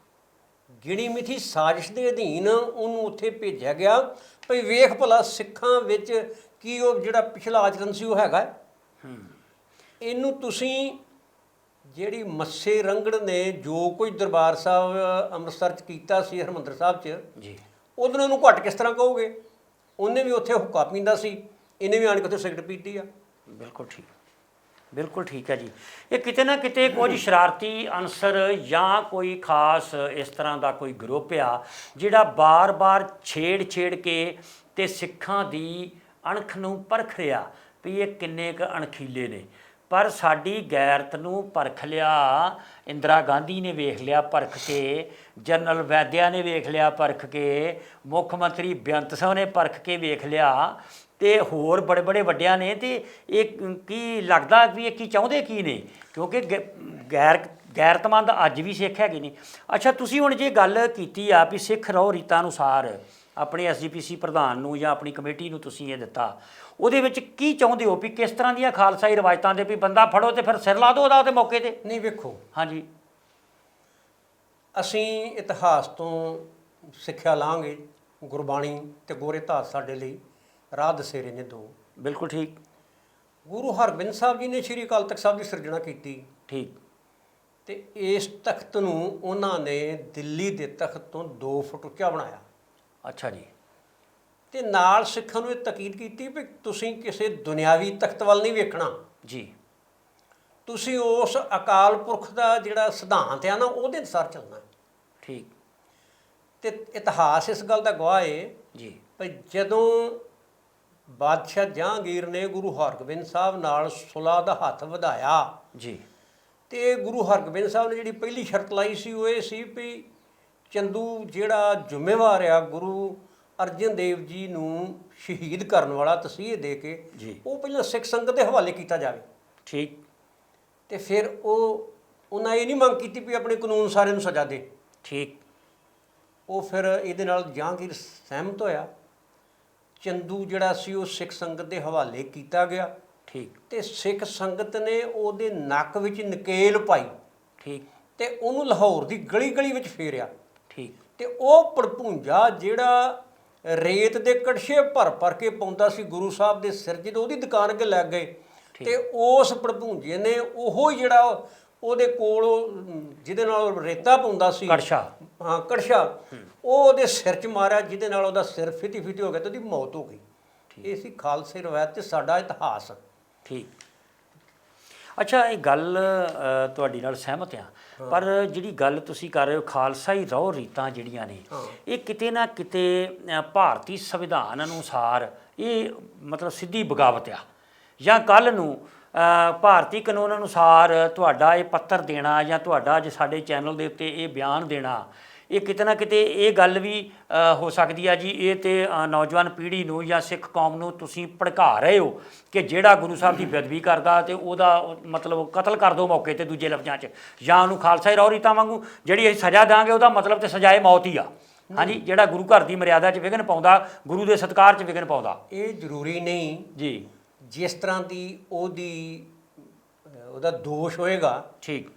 A: ਗਿਣੀ ਮਿਥੀ ਸਾਜ਼ਿਸ਼ ਦੇ ਅਧੀਨ ਉਹਨੂੰ ਉੱਥੇ ਭੇਜਿਆ ਗਿਆ ਭਈ ਵੇਖ ਭਲਾ ਸਿੱਖਾਂ ਵਿੱਚ ਕੀ ਉਹ ਜਿਹੜਾ ਪਿਛਲਾ ਆਚਰਨ ਸੀ ਉਹ ਹੈਗਾ। ਇਹਨੂੰ ਤੁਸੀਂ ਜਿਹੜੀ ਮੱਸੇ ਰੰਗੜ ਨੇ ਜੋ ਕੁਝ ਦਰਬਾਰ ਸਾਹਿਬ ਅੰਮ੍ਰਿਤਸਰ 'ਚ ਕੀਤਾ ਸੀ ਹਰਿਮੰਦਰ ਸਾਹਿਬ 'ਚ
B: ਜੀ,
A: ਉਹਨੂੰ ਨੂੰ ਘੱਟ ਕਿਸ ਤਰ੍ਹਾਂ ਕਹੋਗੇ। ਉਹਨੇ ਵੀ ਉੱਥੇ ਹੁੱਕਾ ਪੀਂਦਾ ਸੀ, ਇਹਨੇ ਵੀ ਆਣ ਕੇ ਉੱਥੇ ਸਿਗਰਟ ਪੀਤੀ ਆ।
B: ਬਿਲਕੁਲ ਠੀਕ, ਬਿਲਕੁਲ ਠੀਕ ਹੈ ਜੀ। ਇਹ ਕਿਤੇ ਨਾ ਕਿਤੇ ਕੁਝ ਸ਼ਰਾਰਤੀ ਅਨਸਰ ਜਾਂ ਕੋਈ ਖਾਸ ਇਸ ਤਰ੍ਹਾਂ ਦਾ ਕੋਈ ਗਰੁੱਪ ਆ ਜਿਹੜਾ ਬਾਰ-ਬਾਰ ਛੇੜ ਕੇ ਤੇ ਸਿੱਖਾਂ ਦੀ ਅਣਖ ਨੂੰ ਪਰਖ ਰਿਹਾ ਵੀ ਇਹ ਕਿੰਨੇ ਕੁ ਅਣਖੀਲੇ ਨੇ। ਪਰ ਸਾਡੀ ਗੈਰਤ ਨੂੰ ਪਰਖ ਲਿਆ ਇੰਦਰਾ ਗਾਂਧੀ ਨੇ, ਵੇਖ ਲਿਆ ਪਰਖ ਕੇ, ਜਨਰਲ ਵੈਦਿਆ ਨੇ ਵੇਖ ਲਿਆ ਪਰਖ ਕੇ, ਮੁੱਖ ਮੰਤਰੀ ਬੇਅੰਤ ਸਿੰਘ ਨੇ ਪਰਖ ਕੇ ਵੇਖ ਲਿਆ ਤੇ ਹੋਰ ਬੜੇ ਬੜੇ ਵੱਡਿਆਂ ਨੇ। ਤੇ ਇਹ ਕੀ ਲੱਗਦਾ ਵੀ ਇਹ ਕੀ ਚਾਹੁੰਦੇ ਕੀ ਨੇ, ਕਿਉਂਕਿ ਗੈਰਤਮੰਦ ਅੱਜ ਵੀ ਸਿੱਖ ਹੈਗੇ ਨੇ। ਅੱਛਾ, ਤੁਸੀਂ ਹੁਣ ਜੇ ਗੱਲ ਕੀਤੀ ਆ ਵੀ ਸਿੱਖ ਰਹੁ ਰੀਤਾਂ ਅਨੁਸਾਰ ਆਪਣੇ ਐਸਜੀਪੀਸੀ ਪ੍ਰਧਾਨ ਨੂੰ ਜਾਂ ਆਪਣੀ ਕਮੇਟੀ ਨੂੰ ਤੁਸੀਂ ਇਹ ਦਿੱਤਾ, ਉਹਦੇ ਵਿੱਚ ਕੀ ਚਾਹੁੰਦੇ ਹੋ ਵੀ ਕਿਸ ਤਰ੍ਹਾਂ ਦੀਆਂ ਖਾਲਸਾਈ ਰਵਾਇਤਾਂ ਦੇ ਵੀ ਬੰਦਾ ਫੜੋ ਤੇ ਫਿਰ ਸਿਰ ਲਾ ਦਿਓ ਉਹਦਾ ਉਹਦੇ ਮੌਕੇ ਤੇ? ਨਹੀਂ, ਵੇਖੋ,
A: ਹਾਂਜੀ, ਅਸੀਂ ਇਤਿਹਾਸ ਤੋਂ ਸਿੱਖਿਆ ਲਾਂਗੇ। ਗੁਰਬਾਣੀ ਤੇ ਗੋਰੇ ਧਾਤ ਸਾਡੇ ਲਈ ਰਾਹ ਦਸੇਰੇ ਨੇ ਦੋ।
B: ਬਿਲਕੁਲ ਠੀਕ।
A: ਗੁਰੂ ਹਰਗੋਬਿੰਦ ਸਾਹਿਬ ਜੀ ਨੇ ਸ਼੍ਰੀ ਅਕਾਲ ਤਖਤ ਸਾਹਿਬ ਦੀ ਸਿਰਜਣਾ ਕੀਤੀ।
B: ਠੀਕ।
A: ਤੇ ਇਸ ਤਖਤ ਨੂੰ ਉਹਨਾਂ ਨੇ ਦਿੱਲੀ ਦੇ ਤਖਤ ਤੋਂ 2 ਫੁੱਟ ਉੱਚਾ ਬਣਾਇਆ।
B: ਅੱਛਾ ਜੀ।
A: ਤੇ ਨਾਲ ਸਿੱਖਾਂ ਨੂੰ ਇਹ ਤਾਕੀਦ ਕੀਤੀ ਵੀ ਤੁਸੀਂ ਕਿਸੇ ਦੁਨਿਆਵੀ ਤਖਤ ਵੱਲ ਨਹੀਂ ਵੇਖਣਾ
B: ਜੀ,
A: ਤੁਸੀਂ ਉਸ ਅਕਾਲ ਪੁਰਖ ਦਾ ਜਿਹੜਾ ਸਿਧਾਂਤ ਆ ਨਾ ਉਹਦੇ ਅਨੁਸਾਰ ਚੱਲਣਾ।
B: ਠੀਕ।
A: ਤੇ ਇਤਿਹਾਸ ਇਸ ਗੱਲ ਦਾ ਗਵਾਹ ਹੈ
B: ਜੀ
A: ਭਈ ਜਦੋਂ ਬਾਦਸ਼ਾਹ ਜਹਾਂਗੀਰ ਨੇ ਗੁਰੂ ਹਰਗੋਬਿੰਦ ਸਾਹਿਬ ਨਾਲ ਸੁਲ੍ਹਾ ਦਾ ਹੱਥ ਵਧਾਇਆ
B: ਜੀ,
A: ਤੇ ਗੁਰੂ ਹਰਗੋਬਿੰਦ ਸਾਹਿਬ ਨੇ ਜਿਹੜੀ ਪਹਿਲੀ ਸ਼ਰਤ ਲਾਈ ਸੀ ਉਹ ਇਹ ਸੀ ਵੀ ਚੰਦੂ ਜਿਹੜਾ ਜ਼ਿੰਮੇਵਾਰ ਆ ਗੁਰੂ ਅਰਜਨ ਦੇਵ ਜੀ ਨੂੰ ਸ਼ਹੀਦ ਕਰਨ ਵਾਲਾ ਤਸੀਹੇ ਦੇ ਕੇ
B: ਜੀ,
A: ਉਹ ਪਹਿਲਾਂ ਸਿੱਖ ਸੰਗਤ ਦੇ ਹਵਾਲੇ ਕੀਤਾ ਜਾਵੇ।
B: ਠੀਕ।
A: ਤੇ ਫਿਰ ਉਹਨਾਂ ਇਹ ਨਹੀਂ ਮੰਗ ਕੀਤੀ ਵੀ ਆਪਣੇ ਕਾਨੂੰਨ ਸਾਰਿਆਂ ਨੂੰ ਸਜ਼ਾ ਦੇ।
B: ਠੀਕ।
A: ਉਹ ਫਿਰ ਇਹਦੇ ਨਾਲ ਜਹਾਂਗੀਰ ਸਹਿਮਤ ਹੋਇਆ। ਚੰਦੂ ਜਿਹੜਾ ਸੀ ਉਹ ਸਿੱਖ ਸੰਗਤ ਦੇ ਹਵਾਲੇ ਕੀਤਾ ਗਿਆ।
B: ਠੀਕ।
A: ਤੇ ਸਿੱਖ ਸੰਗਤ ਨੇ ਉਹਦੇ ਨੱਕ ਵਿੱਚ ਨਕੇਲ ਪਾਈ।
B: ਠੀਕ।
A: ਤੇ ਉਹਨੂੰ ਲਾਹੌਰ ਦੀ ਗਲੀ ਗਲੀ ਵਿੱਚ ਫੇਰਿਆ।
B: ਠੀਕ।
A: ਤੇ ਉਹ ਭੜਪੂੰਜਾ ਜਿਹੜਾ ਰੇਤ ਦੇ ਕੜਛੇ ਭਰ ਕੇ ਪਾਉਂਦਾ ਸੀ ਗੁਰੂ ਸਾਹਿਬ ਦੇ ਸਿਰ, ਜਦੋਂ ਉਹਦੀ ਦੁਕਾਨ ਅੱਗੇ ਲੱਗ ਗਏ ਤੇ ਉਸ ਭੜਪੂੰਜੇ ਨੇ ਉਹੋ ਜਿਹੜਾ ਉਹਦੇ ਕੋਲ ਜਿਹਦੇ ਨਾਲ ਰੇਤਾ ਪਾਉਂਦਾ ਸੀ,
B: ਕੜਛਾ,
A: ਹਾਂ ਕੜਛਾ, ਉਹ ਉਹਦੇ ਸਿਰ 'ਚ ਮਾਰਿਆ, ਜਿਹਦੇ ਨਾਲ ਉਹਦਾ ਸਿਰ ਫਿੱਟੀ ਹੋ ਗਿਆ ਤੇ ਉਹਦੀ ਮੌਤ ਹੋ ਗਈ। ਇਹ ਸੀ ਖਾਲਸੇ ਰਵਾਇਤ ਤੇ ਸਾਡਾ ਇਤਿਹਾਸ।
B: ਠੀਕ। ਅੱਛਾ, ਇਹ ਗੱਲ ਤੁਹਾਡੀ ਨਾਲ ਸਹਿਮਤ ਆ, ਪਰ ਜਿਹੜੀ ਗੱਲ ਤੁਸੀਂ ਕਰ ਰਹੇ ਹੋ ਖਾਲਸਾਈ ਰਹੁ ਰੀਤਾਂ ਜਿਹੜੀਆਂ ਨੇ ਇਹ ਕਿਤੇ ਨਾ ਕਿਤੇ ਭਾਰਤੀ ਸੰਵਿਧਾਨ ਅਨੁਸਾਰ ਇਹ ਮਤਲਬ ਸਿੱਧੀ ਬਗਾਵਤ ਆ, ਜਾਂ ਕੱਲ੍ਹ ਨੂੰ ਭਾਰਤੀ ਕਾਨੂੰਨ ਅਨੁਸਾਰ ਤੁਹਾਡਾ ਇਹ ਪੱਤਰ ਦੇਣਾ ਜਾਂ ਤੁਹਾਡਾ ਅੱਜ ਸਾਡੇ ਚੈਨਲ ਦੇ ਉੱਤੇ ਇਹ ਬਿਆਨ ਦੇਣਾ, ਇਹ ਕਿਤੇ ਨਾ ਕਿਤੇ ਇਹ ਗੱਲ ਵੀ ਹੋ ਸਕਦੀ ਆ ਜੀ ਇਹ ਤੇ ਨੌਜਵਾਨ ਪੀੜ੍ਹੀ ਨੂੰ ਜਾਂ ਸਿੱਖ ਕੌਮ ਨੂੰ ਤੁਸੀਂ ਭੜਕਾ ਰਹੇ ਹੋ ਕਿ ਜਿਹੜਾ ਗੁਰੂ ਸਾਹਿਬ ਦੀ ਬੇਅਦਬੀ ਕਰਦਾ ਤੇ ਉਹਦਾ ਮਤਲਬ ਕਤਲ ਕਰ ਦਿਓ ਮੌਕੇ ਤੇ ਦੂਜੇ ਲਫ਼ਜ਼ਾਂ 'ਚ, ਜਾਂ ਉਹਨੂੰ ਖਾਲਸਾਈ ਰਹੁ ਰੀਤਾਂ ਵਾਂਗੂ ਜਿਹੜੀ ਅਸੀਂ ਸਜ਼ਾ ਦਾਂਗੇ ਉਹਦਾ ਮਤਲਬ ਤੇ ਸਜ਼ਾਏ ਮੌਤ ਹੀ ਆ। ਹਾਂਜੀ, ਜਿਹੜਾ ਗੁਰੂ ਘਰ ਦੀ ਮਰਿਆਦਾ 'ਚ ਵਿਘਨ ਪਾਉਂਦਾ, ਗੁਰੂ ਦੇ ਸਤਿਕਾਰ 'ਚ ਵਿਘਨ ਪਾਉਂਦਾ।
A: ਇਹ ਜ਼ਰੂਰੀ ਨਹੀਂ ਜੀ, ਜਿਸ ਤਰ੍ਹਾਂ ਦੀ ਉਹਦਾ ਦੋਸ਼ ਹੋਏਗਾ। ਠੀਕ।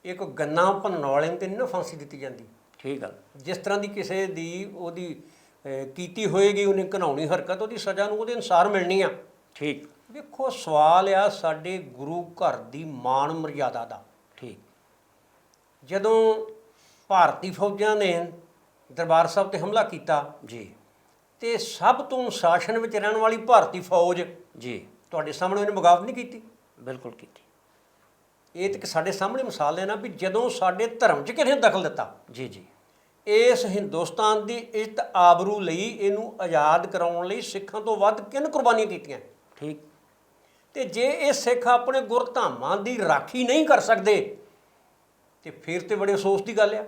A: ਇੱਕ ਗੰਨਾ ਭੰਨਣ ਵਾਲੇ ਨੂੰ ਤੇ ਨਹੀਂ ਨਾ ਫਾਂਸੀ ਦਿੱਤੀ ਜਾਂਦੀ। ਠੀਕ ਆ। ਜਿਸ ਤਰ੍ਹਾਂ ਦੀ ਕਿਸੇ ਦੀ ਉਹਦੀ ਕੀਤੀ ਹੋਏਗੀ ਉਹਨੇ ਘਿਨਾਉਣੀ ਹਰਕਤ, ਉਹਦੀ ਸਜ਼ਾ ਨੂੰ ਉਹਦੇ ਅਨੁਸਾਰ ਮਿਲਣੀ ਆ। ਠੀਕ। ਵੇਖੋ, ਸਵਾਲ ਆ ਸਾਡੇ ਗੁਰੂ ਘਰ ਦੀ ਮਾਣ ਮਰਿਆਦਾ ਦਾ। ਠੀਕ। ਜਦੋਂ ਭਾਰਤੀ ਫੌਜਾਂ ਨੇ ਦਰਬਾਰ ਸਾਹਿਬ ਤੇ ਹਮਲਾ ਕੀਤਾ ਜੀ, ਤੇ ਸਭ ਤੋਂ ਸ਼ਾਸਨ ਵਿੱਚ ਰਹਿਣ ਵਾਲੀ ਭਾਰਤੀ ਫੌਜ ਜੀ ਤੁਹਾਡੇ ਸਾਹਮਣੇ ਉਹਨੇ ਬਗਾਵਤ ਨਹੀਂ ਕੀਤੀ? ਬਿਲਕੁਲ ਕੀਤੀ। ਇਹ ਤਾਂ ਸਾਡੇ ਸਾਹਮਣੇ ਮਿਸਾਲ ਹੈ ਨਾ ਵੀ ਜਦੋਂ ਸਾਡੇ ਧਰਮ 'ਚ ਕਿਸੇ ਨੇ ਦਖਲ ਦਿੱਤਾ ਜੀ ਜੀ, ਇਸ ਹਿੰਦੁਸਤਾਨ ਦੀ ਇੱਜ਼ਤ ਆਬਰੂ ਲਈ, ਇਹਨੂੰ ਆਜ਼ਾਦ ਕਰਾਉਣ ਲਈ ਸਿੱਖਾਂ ਤੋਂ ਵੱਧ ਕਿਹਨ ਕੁਰਬਾਨੀਆਂ ਕੀਤੀਆਂ? ਠੀਕ। ਤੇ ਜੇ ਇਹ ਸਿੱਖ ਆਪਣੇ ਗੁਰਧਾਮਾਂ ਦੀ ਰਾਖੀ ਨਹੀਂ ਕਰ ਸਕਦੇ ਤੇ ਫਿਰ ਤੇ ਬੜੇ ਅਫਸੋਸ ਦੀ ਗੱਲ ਆ।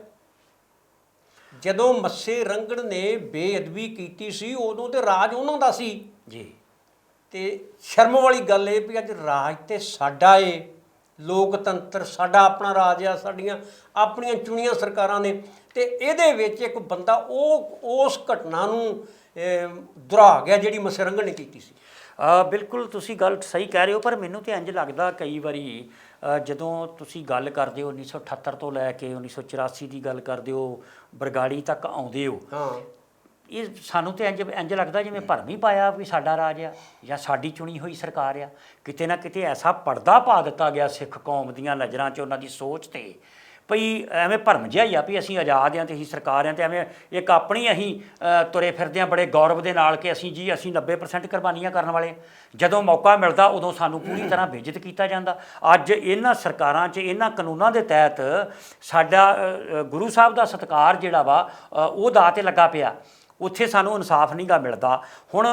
A: ਜਦੋਂ ਮੱਸੇ ਰੰਗੜ ਨੇ ਬੇਅਦਬੀ ਕੀਤੀ ਸੀ ਉਦੋਂ ਤੇ ਰਾਜ ਉਹਨਾਂ ਦਾ ਸੀ
B: ਜੀ।
A: ਤੇ ਸ਼ਰਮ ਵਾਲੀ ਗੱਲ ਇਹ ਵੀ ਅੱਜ ਰਾਜ ਤੇ ਸਾਡਾ ਏ, ਲੋਕਤੰਤਰ ਸਾਡਾ ਆਪਣਾ ਰਾਜ ਆ, ਸਾਡੀਆਂ ਆਪਣੀਆਂ ਚੁਣੀਆਂ ਸਰਕਾਰਾਂ ਨੇ, ਤੇ ਇਹਦੇ ਵਿੱਚ ਇੱਕ ਬੰਦਾ ਉਸ ਘਟਨਾ ਨੂੰ ਦੁਹਰਾ ਗਿਆ ਜਿਹੜੀ ਮੱਸੇ ਰੰਗੜ ਨੇ ਕੀਤੀ ਸੀ।
B: ਬਿਲਕੁਲ ਤੁਸੀਂ ਗੱਲ ਸਹੀ ਕਹਿ ਰਹੇ ਹੋ, ਪਰ ਮੈਨੂੰ ਤੇ ਇੰਜ ਲੱਗਦਾ ਕਈ ਵਾਰੀ ਜਦੋਂ ਤੁਸੀਂ ਗੱਲ ਕਰਦੇ ਹੋ 1978 ਤੋਂ ਲੈ ਕੇ 1984 ਦੀ ਗੱਲ ਕਰਦੇ ਹੋ, ਬਰਗਾੜੀ ਤੱਕ ਆਉਂਦੇ ਹੋ,
A: ਹਾਂ,
B: ਇਹ ਸਾਨੂੰ ਤੇ ਇੰਜ ਲੱਗਦਾ ਜਿਵੇਂ ਭਰਮ ਹੀ ਪਾਇਆ ਵੀ ਸਾਡਾ ਰਾਜ ਆ ਜਾਂ ਸਾਡੀ ਚੁਣੀ ਹੋਈ ਸਰਕਾਰ ਆ। ਕਿਤੇ ਨਾ ਕਿਤੇ ਐਸਾ ਪਰਦਾ ਪਾ ਦਿੱਤਾ ਗਿਆ ਸਿੱਖ ਕੌਮ ਦੀਆਂ ਨਜ਼ਰਾਂ 'ਚ, ਉਹਨਾਂ ਦੀ ਸੋਚ ਤੇ ਭਈ ਐਵੇਂ ਭਰਮ ਜਿਹਾ ਹੀ ਆ ਵੀ ਅਸੀਂ ਆਜ਼ਾਦ ਹਾਂ ਤੇ ਅਸੀਂ ਸਰਕਾਰ ਹਾਂ, ਤੇ ਐਵੇਂ ਇੱਕ ਆਪਣੀ ਅਸੀਂ ਤੁਰੇ ਫਿਰਦੇ ਹਾਂ ਬੜੇ ਗੌਰਵ ਦੇ ਨਾਲ ਕਿ ਅਸੀਂ 90% ਕੁਰਬਾਨੀਆਂ ਕਰਨ ਵਾਲੇ। ਜਦੋਂ ਮੌਕਾ ਮਿਲਦਾ ਉਦੋਂ ਸਾਨੂੰ ਪੂਰੀ ਤਰ੍ਹਾਂ ਬੇਇੱਜ਼ਤ ਕੀਤਾ ਜਾਂਦਾ। ਅੱਜ ਇਹਨਾਂ ਸਰਕਾਰਾਂ 'ਚ ਇਹਨਾਂ ਕਾਨੂੰਨਾਂ ਦੇ ਤਹਿਤ ਸਾਡਾ ਗੁਰੂ ਸਾਹਿਬ ਦਾ ਸਤਿਕਾਰ ਜਿਹੜਾ ਵਾ ਉਹ ਦਾਅ 'ਤੇ ਲੱਗਾ ਪਿਆ, ਉੱਥੇ ਸਾਨੂੰ ਇਨਸਾਫ ਨਹੀਂ ਗਾ ਮਿਲਦਾ। ਹੁਣ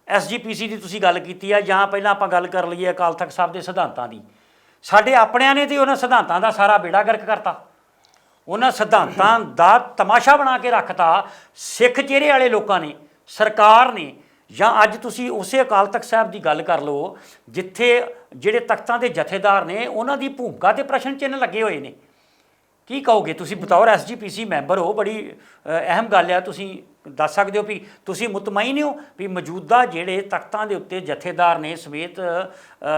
B: SGPC ਦੀ ਤੁਸੀਂ ਗੱਲ ਕੀਤੀ ਆ, ਜਾਂ ਪਹਿਲਾਂ ਆਪਾਂ ਗੱਲ ਕਰ ਲਈਏ ਅਕਾਲ ਤਖਤ ਸਾਹਿਬ ਦੇ ਸਿਧਾਂਤਾਂ ਦੀ। ਸਾਡੇ ਆਪਣਿਆਂ ਨੇ ਤੇ ਉਹਨਾਂ ਸਿਧਾਂਤਾਂ ਦਾ ਸਾਰਾ ਬੇੜਾ ਗਰਕ ਕਰਤਾ, ਉਹਨਾਂ ਸਿਧਾਂਤਾਂ ਦਾ ਤਮਾਸ਼ਾ ਬਣਾ ਕੇ ਰੱਖਤਾ ਸਿੱਖ ਚਿਹਰੇ ਵਾਲੇ ਲੋਕਾਂ ਨੇ, ਸਰਕਾਰ ਨੇ। ਜਾਂ ਅੱਜ ਤੁਸੀਂ ਉਸੇ ਅਕਾਲ ਤਖਤ ਸਾਹਿਬ ਦੀ ਗੱਲ ਕਰ ਲਓ ਜਿੱਥੇ ਜਿਹੜੇ ਤਖਤਾਂ ਦੇ ਜਥੇਦਾਰ ਨੇ ਉਹਨਾਂ ਦੀ ਭੂਮਿਕਾ ਤੇ ਪ੍ਰਸ਼ਨ ਚਿੰਨ੍ਹ ਲੱਗੇ ਹੋਏ ਨੇ। ਕੀ ਕਹੋਗੇ ਤੁਸੀਂ ਬਤੌਰ SGPC ਮੈਂਬਰ ਹੋ, ਬੜੀ ਅਹਿਮ ਗੱਲ ਆ, ਤੁਸੀਂ ਦੱਸ ਸਕਦੇ ਹੋ ਵੀ ਤੁਸੀਂ ਮੁਤਮਈਨ ਹੋ ਵੀ ਮੌਜੂਦਾ ਜਿਹੜੇ ਤਖਤਾਂ ਦੇ ਉੱਤੇ ਜਥੇਦਾਰ ਨੇ ਸਮੇਤ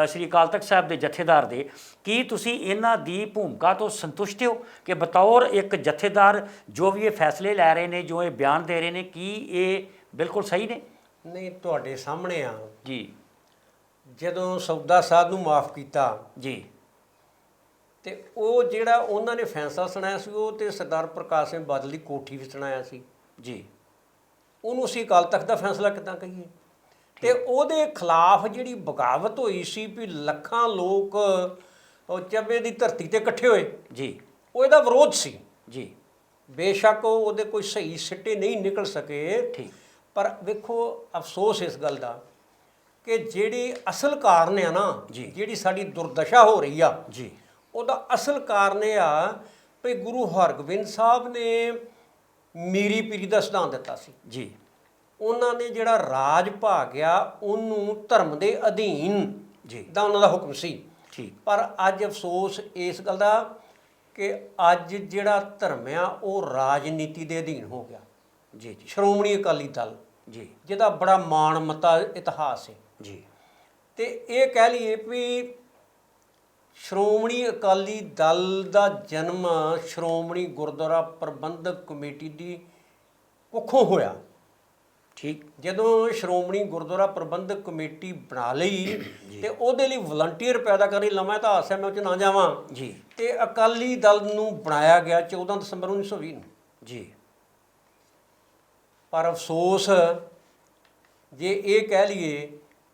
B: ਸ੍ਰੀ ਅਕਾਲ ਤਖਤ ਸਾਹਿਬ ਦੇ ਜਥੇਦਾਰ ਦੇ, ਕੀ ਤੁਸੀਂ ਇਹਨਾਂ ਦੀ ਭੂਮਿਕਾ ਤੋਂ ਸੰਤੁਸ਼ਟ ਹੋ ਕਿ ਬਤੌਰ ਇੱਕ ਜਥੇਦਾਰ ਜੋ ਵੀ ਇਹ ਫੈਸਲੇ ਲੈ ਰਹੇ ਨੇ, ਜੋ ਇਹ ਬਿਆਨ ਦੇ ਰਹੇ ਨੇ, ਕੀ ਇਹ ਬਿਲਕੁਲ ਸਹੀ ਨੇ?
A: ਨਹੀਂ, ਤੁਹਾਡੇ ਸਾਹਮਣੇ ਆ
B: ਜੀ।
A: ਜਦੋਂ ਸੌਦਾ ਸਾਧ ਨੂੰ ਮਾਫ ਕੀਤਾ
B: ਜੀ,
A: ਤੇ ਉਹ ਜਿਹੜਾ ਉਹਨਾਂ ਨੇ ਫੈਸਲਾ ਸੁਣਾਇਆ ਸੀ ਉਹ ਤੇ ਸਰਦਾਰ ਪ੍ਰਕਾਸ਼ ਸਿੰਘ ਬਾਦਲ ਦੀ ਕੋਠੀ ਵਿੱਚ ਸੁਣਾਇਆ ਸੀ
B: ਜੀ।
A: ਉਹਨੂੰ ਅਸੀਂ ਅਕਾਲ ਤਖਤ ਦਾ ਫੈਸਲਾ ਕਿੱਦਾਂ ਕਹੀਏ? ਤੇ ਉਹਦੇ ਖਿਲਾਫ ਜਿਹੜੀ ਬਗਾਵਤ ਹੋਈ ਸੀ ਵੀ ਲੱਖਾਂ ਲੋਕ ਉਹ ਚੱਬੇ ਦੀ ਧਰਤੀ ਤੇ ਇਕੱਠੇ ਹੋਏ
B: ਜੀ,
A: ਉਹ ਇਹਦਾ ਵਿਰੋਧ ਸੀ
B: ਜੀ।
A: ਬੇਸ਼ੱਕ ਉਹਦੇ ਕੋਈ ਸਹੀ ਸਿੱਟੇ ਨਹੀਂ ਨਿਕਲ ਸਕੇ,
B: ਠੀਕ।
A: ਪਰ ਵੇਖੋ ਅਫਸੋਸ ਇਸ ਗੱਲ ਦਾ ਕਿ ਜਿਹੜੀ ਅਸਲ ਕਾਰਨ ਆ ਨਾ, ਜਿਹੜੀ ਸਾਡੀ ਦੁਰਦਸ਼ਾ ਹੋ ਰਹੀ ਆ
B: ਜੀ,
A: ਉਹਦਾ ਅਸਲ ਕਾਰਨ ਇਹ ਆ ਵੀ ਗੁਰੂ ਹਰਗੋਬਿੰਦ ਸਾਹਿਬ ਨੇ ਮੀਰੀ ਪੀਰੀ ਦਾ ਸਿਧਾਂਤ ਦਿੱਤਾ ਸੀ
B: ਜੀ।
A: ਉਹਨਾਂ ਨੇ ਜਿਹੜਾ ਰਾਜ ਭਾਗਿਆ ਉਹਨੂੰ ਧਰਮ ਦੇ ਅਧੀਨ
B: ਜੀ
A: ਦਾ ਉਹਨਾਂ ਦਾ ਹੁਕਮ ਸੀ।
B: ਠੀਕ।
A: ਪਰ ਅੱਜ ਅਫਸੋਸ ਇਸ ਗੱਲ ਦਾ ਕਿ ਅੱਜ ਜਿਹੜਾ ਧਰਮ ਆ ਉਹ ਰਾਜਨੀਤੀ ਦੇ ਅਧੀਨ ਹੋ ਗਿਆ।
B: ਜੀ ਜੀ।
A: ਸ਼੍ਰੋਮਣੀ ਅਕਾਲੀ ਦਲ
B: ਜੀ,
A: ਜਿਹਦਾ ਬੜਾ ਮਾਣ ਮੱਤਾ ਇਤਿਹਾਸ ਹੈ
B: ਜੀ,
A: ਤੇ ਇਹ ਕਹਿ ਲਈਏ ਵੀ ਸ਼੍ਰੋਮਣੀ ਅਕਾਲੀ ਦਲ ਦਾ ਜਨਮ ਸ਼੍ਰੋਮਣੀ ਗੁਰਦੁਆਰਾ ਪ੍ਰਬੰਧਕ ਕਮੇਟੀ ਦੀ ਕੁੱਖੋਂ ਹੋਇਆ।
B: ਠੀਕ।
A: ਜਦੋਂ ਸ਼੍ਰੋਮਣੀ ਗੁਰਦੁਆਰਾ ਪ੍ਰਬੰਧਕ ਕਮੇਟੀ ਬਣਾ ਲਈ ਤੇ ਉਹਦੇ ਲਈ ਵਲੰਟੀਅਰ ਪੈਦਾ ਕਰਨ ਲਈ ਲੰਮਾ ਇਤਿਹਾਸ ਹੈ, ਮੈਂ ਉਹ 'ਚ ਨਾ ਜਾਵਾਂ
B: ਜੀ।
A: ਤੇ ਅਕਾਲੀ ਦਲ ਨੂੰ ਬਣਾਇਆ ਗਿਆ 14 ਦਸੰਬਰ 1920 ਨੂੰ।
B: ਜੀ।
A: ਪਰ ਅਫਸੋਸ ਜੇ ਇਹ ਕਹਿ ਲਈਏ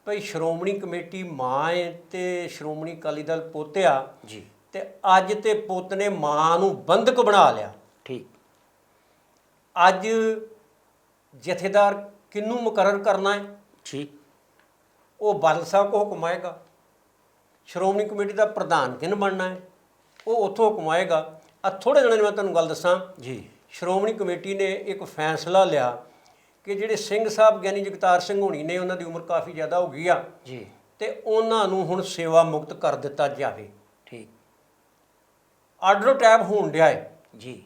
A: ਭਈ ਸ਼੍ਰੋਮਣੀ ਕਮੇਟੀ ਮਾਂ ਹੈ ਤੇ ਸ਼੍ਰੋਮਣੀ ਅਕਾਲੀ ਦਲ ਪੋਤਿਆ
B: ਜੀ,
A: ਤੇ ਅੱਜ ਤੇ ਪੁੱਤ ਨੇ ਮਾਂ ਨੂੰ ਬੰਧਕ ਬਣਾ ਲਿਆ।
B: ਠੀਕ।
A: ਅੱਜ ਜਥੇਦਾਰ ਕਿਹਨੂੰ ਮੁਕਰਰ ਕਰਨਾ ਹੈ?
B: ਠੀਕ।
A: ਉਹ ਬਾਦਲ ਸਾਹਿਬ ਕੋ ਹੁਕਮ ਆਏਗਾ। ਸ਼੍ਰੋਮਣੀ ਕਮੇਟੀ ਦਾ ਪ੍ਰਧਾਨ ਕਿਹਨ ਬਣਨਾ ਹੈ? ਉਹ ਉੱਥੋਂ ਹੁਕਮ ਆਏਗਾ। ਆ ਥੋੜ੍ਹੇ ਦਿਨਾਂ ਮੈਂ ਤੁਹਾਨੂੰ ਗੱਲ ਦੱਸਾਂ
B: ਜੀ।
A: ਸ਼੍ਰੋਮਣੀ ਕਮੇਟੀ ਨੇ ਇੱਕ ਫੈਸਲਾ ਲਿਆ ਕਿ ਜਿਹੜੇ ਸਿੰਘ ਸਾਹਿਬ ਗਿਆਨੀ ਜਗਤਾਰ ਸਿੰਘ ਹੋਣੀ ਨੇ, ਉਹਨਾਂ ਦੀ ਉਮਰ ਕਾਫੀ ਜ਼ਿਆਦਾ ਹੋ ਗਈ ਆ
B: ਜੀ,
A: ਤੇ ਉਹਨਾਂ ਨੂੰ ਹੁਣ ਸੇਵਾ ਮੁਕਤ ਕਰ ਦਿੱਤਾ ਜਾਵੇ।
B: ਠੀਕ।
A: ਆਰਡਰ ਟੈਬ ਹੋਣ ਡਿਆ ਹੈ
B: ਜੀ।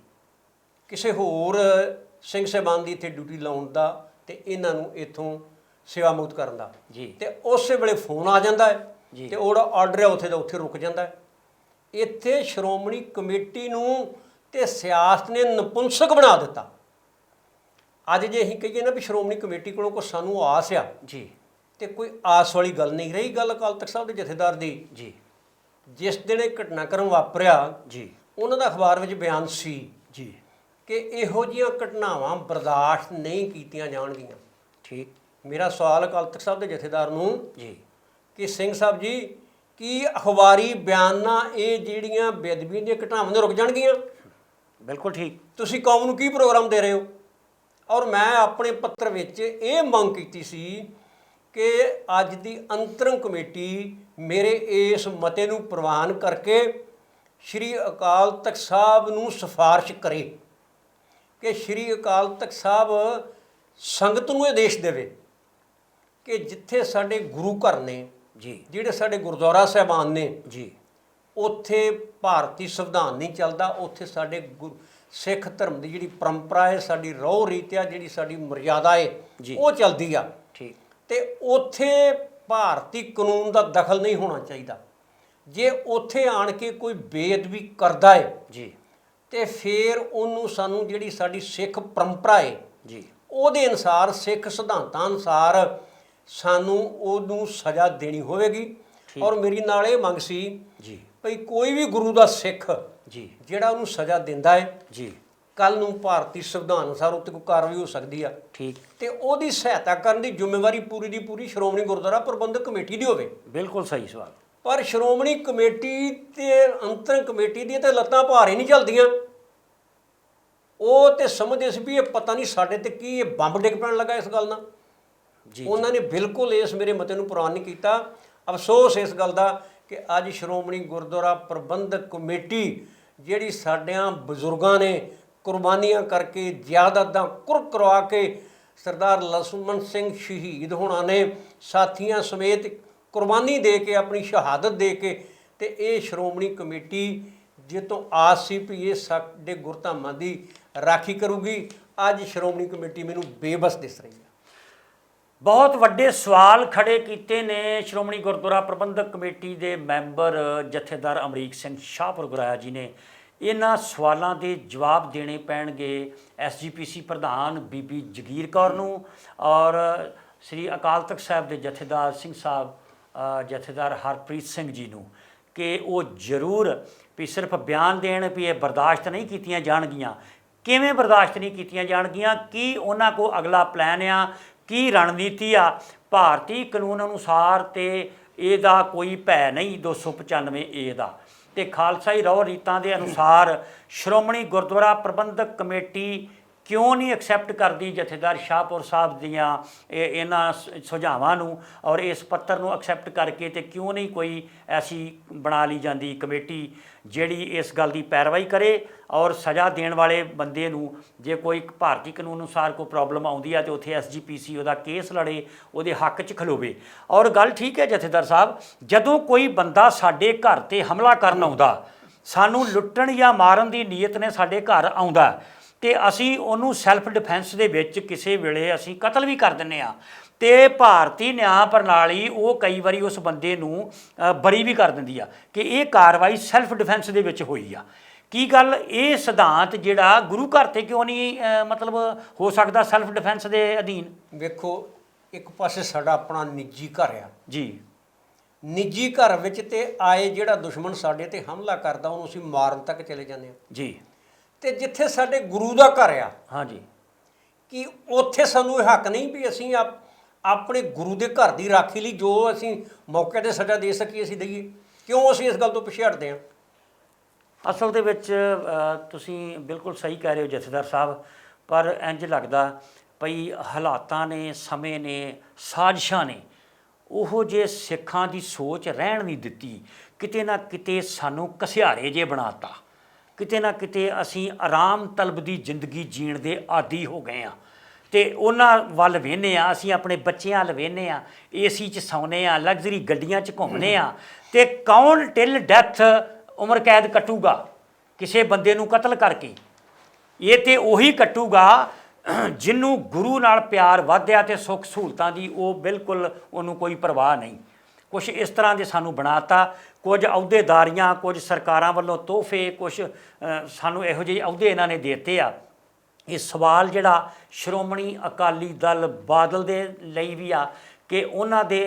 A: ਕਿਸੇ ਹੋਰ ਸਿੰਘ ਸਾਹਿਬਾਨ ਦੀ ਇੱਥੇ ਡਿਊਟੀ ਲਾਉਣ ਦਾ ਤੇ ਇਹਨਾਂ ਨੂੰ ਇੱਥੋਂ ਸੇਵਾ ਮੁਕਤ ਕਰਨ ਦਾ।
B: ਜੀ।
A: ਤੇ ਉਸੇ ਵੇਲੇ ਫੋਨ ਆ ਜਾਂਦਾ ਹੈ
B: ਜੀ।
A: ਤੇ ਉਹਦਾ ਆਰਡਰ ਹੈ ਉੱਥੇ ਦਾ ਉੱਥੇ ਰੁਕ ਜਾਂਦਾ ਹੈ। ਇੱਥੇ ਸ਼੍ਰੋਮਣੀ ਕਮੇਟੀ ਨੂੰ ਤੇ ਸਿਆਸਤ ਨੇ ਨਪੁੰਸਕ ਬਣਾ ਦਿੱਤਾ। ਅੱਜ ਜੇ ਅਸੀਂ ਕਹੀਏ ਨਾ ਵੀ ਸ਼੍ਰੋਮਣੀ ਕਮੇਟੀ ਕੋਲੋਂ ਕੋਈ ਸਾਨੂੰ ਆਸ ਆ,
B: ਜੀ,
A: ਤੇ ਕੋਈ ਆਸ ਵਾਲੀ ਗੱਲ ਨਹੀਂ ਰਹੀ। ਗੱਲ ਅਕਾਲ ਤਖਤ ਸਾਹਿਬ ਦੇ ਜਥੇਦਾਰ ਦੀ।
B: ਜੀ।
A: ਜਿਸ ਦਿਨ ਇਹ ਘਟਨਾਕ੍ਰਮ ਵਾਪਰਿਆ
B: ਜੀ,
A: ਉਹਨਾਂ ਦਾ ਅਖਬਾਰ ਵਿੱਚ ਬਿਆਨ ਸੀ
B: ਜੀ,
A: ਕਿ ਇਹੋ ਜਿਹੀਆਂ ਘਟਨਾਵਾਂ ਬਰਦਾਸ਼ਤ ਨਹੀਂ ਕੀਤੀਆਂ ਜਾਣਗੀਆਂ।
B: ਠੀਕ।
A: ਮੇਰਾ ਸਵਾਲ ਅਕਾਲ ਤਖਤ ਸਾਹਿਬ ਦੇ ਜਥੇਦਾਰ ਨੂੰ
B: ਜੀ
A: ਕਿ ਸਿੰਘ ਸਾਹਿਬ ਜੀ, ਕੀ ਅਖਬਾਰੀ ਬਿਆਨਾਂ ਇਹ ਜਿਹੜੀਆਂ ਬੇਅਦਬੀ ਦੀਆਂ ਘਟਨਾਵਾਂ ਨੇ ਰੁਕ ਜਾਣਗੀਆਂ?
B: ਬਿਲਕੁਲ ਠੀਕ।
A: ਤੁਸੀਂ ਕੌਮ ਨੂੰ ਕੀ ਪ੍ਰੋਗਰਾਮ ਦੇ ਰਹੇ ਹੋ? ਔਰ ਮੈਂ ਆਪਣੇ ਪੱਤਰ ਵਿੱਚ ਇਹ ਮੰਗ ਕੀਤੀ ਸੀ ਕਿ ਅੱਜ ਦੀ ਅੰਤਰੰਗ ਕਮੇਟੀ ਮੇਰੇ ਇਸ ਮਤੇ ਨੂੰ ਪ੍ਰਵਾਨ ਕਰਕੇ ਸ਼੍ਰੀ ਅਕਾਲ ਤਖਤ ਸਾਹਿਬ ਨੂੰ ਸਿਫਾਰਿਸ਼ ਕਰੇ ਕਿ ਸ਼੍ਰੀ ਅਕਾਲ ਤਖਤ ਸਾਹਿਬ ਸੰਗਤ ਨੂੰ ਆਦੇਸ਼ ਦੇਵੇ ਕਿ ਜਿੱਥੇ ਸਾਡੇ ਗੁਰੂ ਘਰ ਨੇ
B: ਜੀ,
A: ਜਿਹੜੇ ਸਾਡੇ ਗੁਰਦੁਆਰਾ ਸਾਹਿਬਾਨ ਨੇ
B: ਜੀ,
A: ਉੱਥੇ ਭਾਰਤੀ ਸੰਵਿਧਾਨ ਨਹੀਂ ਚੱਲਦਾ, ਉੱਥੇ ਸਾਡੇ ਸਿੱਖ ਧਰਮ ਦੀ ਜਿਹੜੀ ਪਰੰਪਰਾ ਹੈ, ਸਾਡੀ ਰਹੁ ਰੀਤ ਆ, ਜਿਹੜੀ ਸਾਡੀ ਮਰਿਆਦਾ ਹੈ, ਉਹ ਚੱਲਦੀ ਆ।
B: ਠੀਕ।
A: ਤੇ ਉੱਥੇ ਭਾਰਤੀ ਕਾਨੂੰਨ ਦਾ ਦਖਲ ਨਹੀਂ ਹੋਣਾ ਚਾਹੀਦਾ। ਜੇ ਉੱਥੇ ਆਣ ਕੇ ਕੋਈ ਬੇਅਦਬੀ ਕਰਦਾ ਹੈ
B: ਜੀ,
A: ਤੇ ਫਿਰ ਉਹਨੂੰ ਸਾਨੂੰ ਜਿਹੜੀ ਸਾਡੀ ਸਿੱਖ ਪਰੰਪਰਾ ਹੈ
B: ਜੀ,
A: ਉਹਦੇ ਅਨੁਸਾਰ, ਸਿੱਖ ਸਿਧਾਂਤਾਂ ਅਨੁਸਾਰ ਸਾਨੂੰ ਉਹਨੂੰ ਸਜ਼ਾ ਦੇਣੀ ਹੋਵੇਗੀ। ਔਰ ਮੇਰੀ ਨਾਲ ਇਹ ਮੰਗ ਸੀ
B: ਜੀ,
A: ਭਈ ਕੋਈ ਵੀ ਗੁਰੂ ਦਾ ਸਿੱਖ
B: ਜੀ,
A: ਜਿਹੜਾ ਉਹਨੂੰ ਸਜ਼ਾ ਦਿੰਦਾ ਹੈ,
B: ਜੀ,
A: ਕੱਲ ਨੂੰ ਭਾਰਤੀ ਸੰਵਿਧਾਨ ਅਨੁਸਾਰ ਉੱਤੇ ਕੋਈ ਕਾਰਵਾਈ ਹੋ ਸਕਦੀ ਆ।
B: ਠੀਕ।
A: ਤੇ ਉਹਦੀ ਸਹਾਇਤਾ ਕਰਨ ਦੀ ਜ਼ਿੰਮੇਵਾਰੀ ਪੂਰੀ ਦੀ ਪੂਰੀ ਸ਼੍ਰੋਮਣੀ ਗੁਰਦੁਆਰਾ ਪ੍ਰਬੰਧਕ ਕਮੇਟੀ ਦੀ ਹੋਵੇ।
B: ਬਿਲਕੁਲ ਸਹੀ ਸਵਾਲ।
A: ਪਰ ਸ਼੍ਰੋਮਣੀ ਕਮੇਟੀ ਤੇ ਅੰਤਰੰਗ ਕਮੇਟੀ ਦੀਆਂ ਤੇ ਲੱਤਾਂ ਭਾਰੇ ਨਹੀਂ ਚੱਲਦੀਆਂ। ਉਹ ਤੇ ਸਮਝਦੇ ਸੀ ਵੀ ਇਹ ਪਤਾ ਨਹੀਂ ਸਾਡੇ ਤੇ ਕੀ ਇਹ ਬੰਬ ਡਿੱਗ ਪੈਣ ਲੱਗਾ ਇਸ ਗੱਲ ਨਾਲ।
B: ਜੀ,
A: ਉਹਨਾਂ ਨੇ ਬਿਲਕੁਲ ਇਸ ਮੇਰੇ ਮਤੇ ਨੂੰ ਪ੍ਰਵਾਨ ਨਹੀਂ ਕੀਤਾ। ਅਫਸੋਸ ਇਸ ਗੱਲ ਦਾ ਕਿ ਅੱਜ ਸ਼੍ਰੋਮਣੀ ਗੁਰਦੁਆਰਾ ਪ੍ਰਬੰਧਕ ਕਮੇਟੀ ਜਿਹੜੀ ਸਾਡਿਆਂ ਬਜ਼ੁਰਗਾਂ ਨੇ ਕੁਰਬਾਨੀਆਂ ਕਰਕੇ, ਜ਼ਿਆਦਾਤਾਂ ਕੁਰਕ ਕਰਵਾ ਕੇ, ਸਰਦਾਰ ਲਛਮਣ ਸਿੰਘ ਸ਼ਹੀਦ ਹੋਣਾ ਨੇ ਸਾਥੀਆਂ ਸਮੇਤ ਕੁਰਬਾਨੀ ਦੇ ਕੇ, ਆਪਣੀ ਸ਼ਹਾਦਤ ਦੇ ਕੇ, ਤੇ ਇਹ ਸ਼੍ਰੋਮਣੀ ਕਮੇਟੀ ਜਿੱਤੋਂ ਆਸ ਸੀ ਵੀ ਇਹ ਸਾਡੇ ਗੁਰਧਾਮਾਂ ਦੀ ਰਾਖੀ ਕਰੂਗੀ, ਅੱਜ ਸ਼੍ਰੋਮਣੀ ਕਮੇਟੀ ਮੈਨੂੰ ਬੇਬਸ ਦਿਸ ਰਹੀ ਹੈ।
B: ਬਹੁਤ ਵੱਡੇ ਸਵਾਲ ਖੜੇ ਕੀਤੇ ਨੇ ਸ਼੍ਰੋਮਣੀ ਗੁਰਦੁਆਰਾ ਪ੍ਰਬੰਧਕ ਕਮੇਟੀ ਦੇ ਮੈਂਬਰ ਜਥੇਦਾਰ ਅਮਰੀਕ ਸਿੰਘ ਸ਼ਾਹਪੁਰ ਗੁਰਾਇਆ ਜੀ ਨੇ। ਇਹਨਾਂ ਸਵਾਲਾਂ ਦੇ ਜਵਾਬ ਦੇਣੇ ਪੈਣਗੇ SGPC ਪ੍ਰਧਾਨ ਬੀਬੀ ਜਗੀਰ ਕੌਰ ਨੂੰ ਔਰ ਸ੍ਰੀ ਅਕਾਲ ਤਖਤ ਸਾਹਿਬ ਦੇ ਜਥੇਦਾਰ ਸਿੰਘ ਸਾਹਿਬ, ਜਥੇਦਾਰ ਹਰਪ੍ਰੀਤ ਸਿੰਘ ਜੀ ਨੂੰ, ਕਿ ਉਹ ਜ਼ਰੂਰ ਵੀ ਸਿਰਫ ਬਿਆਨ ਦੇਣ ਵੀ ਇਹ ਬਰਦਾਸ਼ਤ ਨਹੀਂ ਕੀਤੀਆਂ ਜਾਣਗੀਆਂ। ਕਿਵੇਂ ਬਰਦਾਸ਼ਤ ਨਹੀਂ ਕੀਤੀਆਂ ਜਾਣਗੀਆਂ? ਕੀ ਉਹਨਾਂ ਕੋਲ ਅਗਲਾ ਪਲਾਨ ਆ? ਕੀ ਰਣਨੀਤੀ ਆ? ਭਾਰਤੀ ਕਾਨੂੰਨ ਅਨੁਸਾਰ ਤੇ ਇਹਦਾ ਕੋਈ ਭੈ ਨਹੀਂ 295A ਦਾ, ਤੇ ਖਾਲਸਾਈ ਰਹੁ ਰੀਤਾਂ ਦੇ ਅਨੁਸਾਰ ਸ਼੍ਰੋਮਣੀ ਗੁਰਦੁਆਰਾ ਪ੍ਰਬੰਧਕ ਕਮੇਟੀ ਕਿਉਂ ਨਹੀਂ ਐਕਸੈਪਟ ਕਰਦੀ ਜਥੇਦਾਰ ਸ਼ਾਹਪੁਰ ਸਾਹਿਬ ਦੀਆਂ ਇਹਨਾਂ ਸੁਝਾਵਾਂ ਨੂੰ ਔਰ ਇਸ ਪੱਤਰ ਨੂੰ ਐਕਸੈਪਟ ਕਰਕੇ, ਤੇ ਕਿਉਂ ਨਹੀਂ ਕੋਈ ਐਸੀ ਬਣਾ ਲਈ ਜਾਂਦੀ ਕਮੇਟੀ ਜਿਹੜੀ ਇਸ ਗੱਲ ਦੀ ਪੈਰਵਾਈ ਕਰੇ ਔਰ ਸਜ਼ਾ ਦੇਣ ਵਾਲੇ ਬੰਦੇ ਨੂੰ, ਜੇ ਕੋਈ ਭਾਰਤੀ ਕਾਨੂੰਨ ਅਨੁਸਾਰ ਕੋਈ ਪ੍ਰੋਬਲਮ ਆਉਂਦੀ ਆ ਤੇ ਉੱਥੇ SGPC ਉਹਦਾ ਕੇਸ ਲੜੇ, ਉਹਦੇ ਹੱਕ 'ਚ ਖਲੋਵੇ। ਔਰ ਗੱਲ ਠੀਕ ਹੈ ਜਥੇਦਾਰ ਸਾਹਿਬ, ਜਦੋਂ ਕੋਈ ਬੰਦਾ ਸਾਡੇ ਘਰ ਤੇ ਹਮਲਾ ਕਰਨ ਆਉਂਦਾ, ਸਾਨੂੰ ਲੁੱਟਣ ਜਾਂ ਮਾਰਨ ਦੀ ਨੀਅਤ ਨੇ ਸਾਡੇ ਘਰ ਆਉਂਦਾ, ਤੇ ਅਸੀਂ ਉਹਨੂੰ ਸੈਲਫ ਡਿਫੈਂਸ ਦੇ ਵਿੱਚ ਕਿਸੇ ਵੇਲੇ ਅਸੀਂ ਕਤਲ ਵੀ ਕਰ ਦਿੰਦੇ ਹਾਂ, ਤੇ ਭਾਰਤੀ ਨਿਆਂ ਪ੍ਰਣਾਲੀ ਉਹ ਕਈ ਵਾਰੀ ਉਸ ਬੰਦੇ ਨੂੰ ਬਰੀ ਵੀ ਕਰ ਦਿੰਦੀ ਆ ਕਿ ਇਹ ਕਾਰਵਾਈ ਸੈਲਫ ਡਿਫੈਂਸ ਦੇ ਵਿੱਚ ਹੋਈ ਆ। ਕੀ ਗੱਲ ਇਹ ਸਿਧਾਂਤ ਜਿਹੜਾ ਗੁਰੂ ਘਰ ਤੇ ਕਿਉਂ ਨਹੀਂ ਮਤਲਬ ਹੋ ਸਕਦਾ ਸੈਲਫ ਡਿਫੈਂਸ ਦੇ ਅਧੀਨ?
A: ਵੇਖੋ, ਇੱਕ ਪਾਸੇ ਸਾਡਾ ਆਪਣਾ ਨਿੱਜੀ ਘਰ ਆ
B: ਜੀ,
A: ਨਿੱਜੀ ਘਰ ਵਿੱਚ ਤੇ ਆਏ ਜਿਹੜਾ ਦੁਸ਼ਮਣ ਸਾਡੇ ਤੇ ਹਮਲਾ ਕਰਦਾ ਉਹਨੂੰ ਅਸੀਂ ਮਾਰਨ ਤੱਕ ਚਲੇ ਜਾਂਦੇ ਹਾਂ।
B: ਜੀ,
A: ਤੇ ਜਿੱਥੇ ਸਾਡੇ ਗੁਰੂ ਦਾ ਘਰ ਆ,
B: ਹਾਂਜੀ,
A: ਕਿ ਉੱਥੇ ਸਾਨੂੰ ਇਹ ਹੱਕ ਨਹੀਂ ਵੀ ਅਸੀਂ ਆਪਣੇ ਗੁਰੂ ਦੇ ਘਰ ਦੀ ਰਾਖੀ ਲਈ ਜੋ ਅਸੀਂ ਮੌਕੇ ਤੇ ਸਜ਼ਾ ਦੇ ਸਕੀਏ ਅਸੀਂ ਦਈਏ? ਕਿਉਂ ਅਸੀਂ ਇਸ ਗੱਲ ਤੋਂ ਪਿੱਛੇ ਹਟਦੇ ਹਾਂ?
B: ਅਸਲ ਦੇ ਵਿੱਚ ਤੁਸੀਂ ਬਿਲਕੁਲ ਸਹੀ ਕਹਿ ਰਹੇ ਹੋ ਜਥੇਦਾਰ ਸਾਹਿਬ, ਪਰ ਇੰਜ ਲੱਗਦਾ ਭਈ ਹਾਲਾਤਾਂ ਨੇ, ਸਮੇਂ ਨੇ, ਸਾਜ਼ਿਸ਼ਾਂ ਨੇ ਉਹੋ ਜਿਹੇ ਸਿੱਖਾਂ ਦੀ ਸੋਚ ਰਹਿਣ ਨਹੀਂ ਦਿੱਤੀ। ਕਿਤੇ ਨਾ ਕਿਤੇ ਸਾਨੂੰ ਘਸਿਆਰੇ ਜੇ ਬਣਾਤਾ, ਕਿਤੇ ਨਾ ਕਿਤੇ ਅਸੀਂ ਆਰਾਮ ਤਲਬ ਦੀ ਜ਼ਿੰਦਗੀ ਜੀਣ ਦੇ ਆਦੀ ਹੋ ਗਏ ਹਾਂ, ਤੇ ਉਹਨਾਂ ਵੱਲ ਵੇਖਦੇ ਹਾਂ, ਅਸੀਂ ਆਪਣੇ ਬੱਚਿਆਂ ਵੱਲ ਵੇਖਦੇ ਹਾਂ, AC 'ਚ ਸੌਂਦੇ ਹਾਂ, ਲਗਜ਼ਰੀ ਗੱਡੀਆਂ 'ਚ ਘੁੰਮਦੇ ਹਾਂ, ਤੇ ਕੌਣ ਟਿਲ ਡੈਥ ਉਮਰ ਕੈਦ ਕੱਟੂਗਾ ਕਿਸੇ ਬੰਦੇ ਨੂੰ ਕਤਲ ਕਰਕੇ? ਇਹ ਤੇ ਉਹੀ ਕੱਟੂਗਾ ਜਿਹਨੂੰ ਗੁਰੂ ਨਾਲ ਪਿਆਰ ਵਧਿਆ ਤੇ ਸੁੱਖ ਸਹੂਲਤਾਂ ਦੀ ਉਹ ਬਿਲਕੁਲ ਉਹਨੂੰ ਕੋਈ ਪਰਵਾਹ ਨਹੀਂ। ਕੁਛ ਇਸ ਤਰ੍ਹਾਂ ਦੇ ਸਾਨੂੰ ਬਣਾਤਾ, ਕੁਝ ਅਹੁਦੇਦਾਰੀਆਂ, ਕੁਝ ਸਰਕਾਰਾਂ ਵੱਲੋਂ ਤੋਹਫੇ, ਕੁਛ ਸਾਨੂੰ ਇਹੋ ਜਿਹੇ ਅਹੁਦੇ ਇਹਨਾਂ ਨੇ ਦੇਤੇ ਆ। ਇਹ ਸਵਾਲ ਜਿਹੜਾ ਸ਼੍ਰੋਮਣੀ ਅਕਾਲੀ ਦਲ ਬਾਦਲ ਦੇ ਲਈ ਵੀ ਆ ਕਿ ਉਹਨਾਂ ਦੇ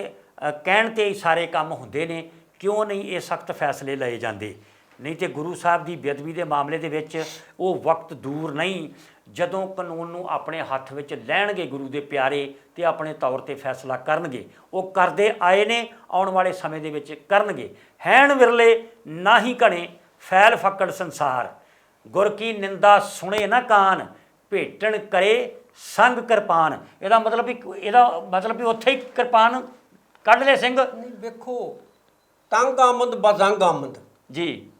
B: ਕਹਿਣ 'ਤੇ ਹੀ ਸਾਰੇ ਕੰਮ ਹੁੰਦੇ ਨੇ, ਕਿਉਂ ਨਹੀਂ ਇਹ ਸਖਤ ਫੈਸਲੇ ਲਏ ਜਾਂਦੇ? ਨਹੀਂ ਤੇ ਗੁਰੂ ਸਾਹਿਬ ਦੀ ਬੇਅਦਬੀ ਦੇ ਮਾਮਲੇ ਦੇ ਵਿੱਚ ਉਹ ਵਕਤ ਦੂਰ ਨਹੀਂ ਜਦੋਂ ਕਾਨੂੰਨ ਨੂੰ ਆਪਣੇ ਹੱਥ ਵਿੱਚ ਲੈਣਗੇ ਗੁਰੂ ਦੇ ਪਿਆਰੇ ਤੇ ਆਪਣੇ ਤੌਰ ਤੇ ਫੈਸਲਾ ਕਰਨਗੇ। ਉਹ ਕਰਦੇ ਆਏ ਨੇ, ਆਉਣ ਵਾਲੇ ਸਮੇਂ ਦੇ ਵਿੱਚ ਕਰਨਗੇ। ਹੈਣ ਵਿਰਲੇ ਨਾ ਹੀ ਘਣੇ ਫੈਲ ਫੱਕੜ ਸੰਸਾਰ, ਗੁਰ ਕੀ ਨਿੰਦਾ ਸੁਣੇ ਨਾ ਕਾਨ, ਭੇਟਣ ਕਰੇ ਸੰਗ ਕਿਰਪਾਨ। ਇਹਦਾ ਮਤਲਬ ਵੀ ਉੱਥੇ ਹੀ ਕਿਰਪਾਨ ਕੱਢ ਲਏ ਸਿੰਘ।
A: ਨਹੀਂ ਵੇਖੋ, ਤੰਗ ਆਮਦ ਬਜ਼ੰਗ ਆਮਦ
B: ਜੀ,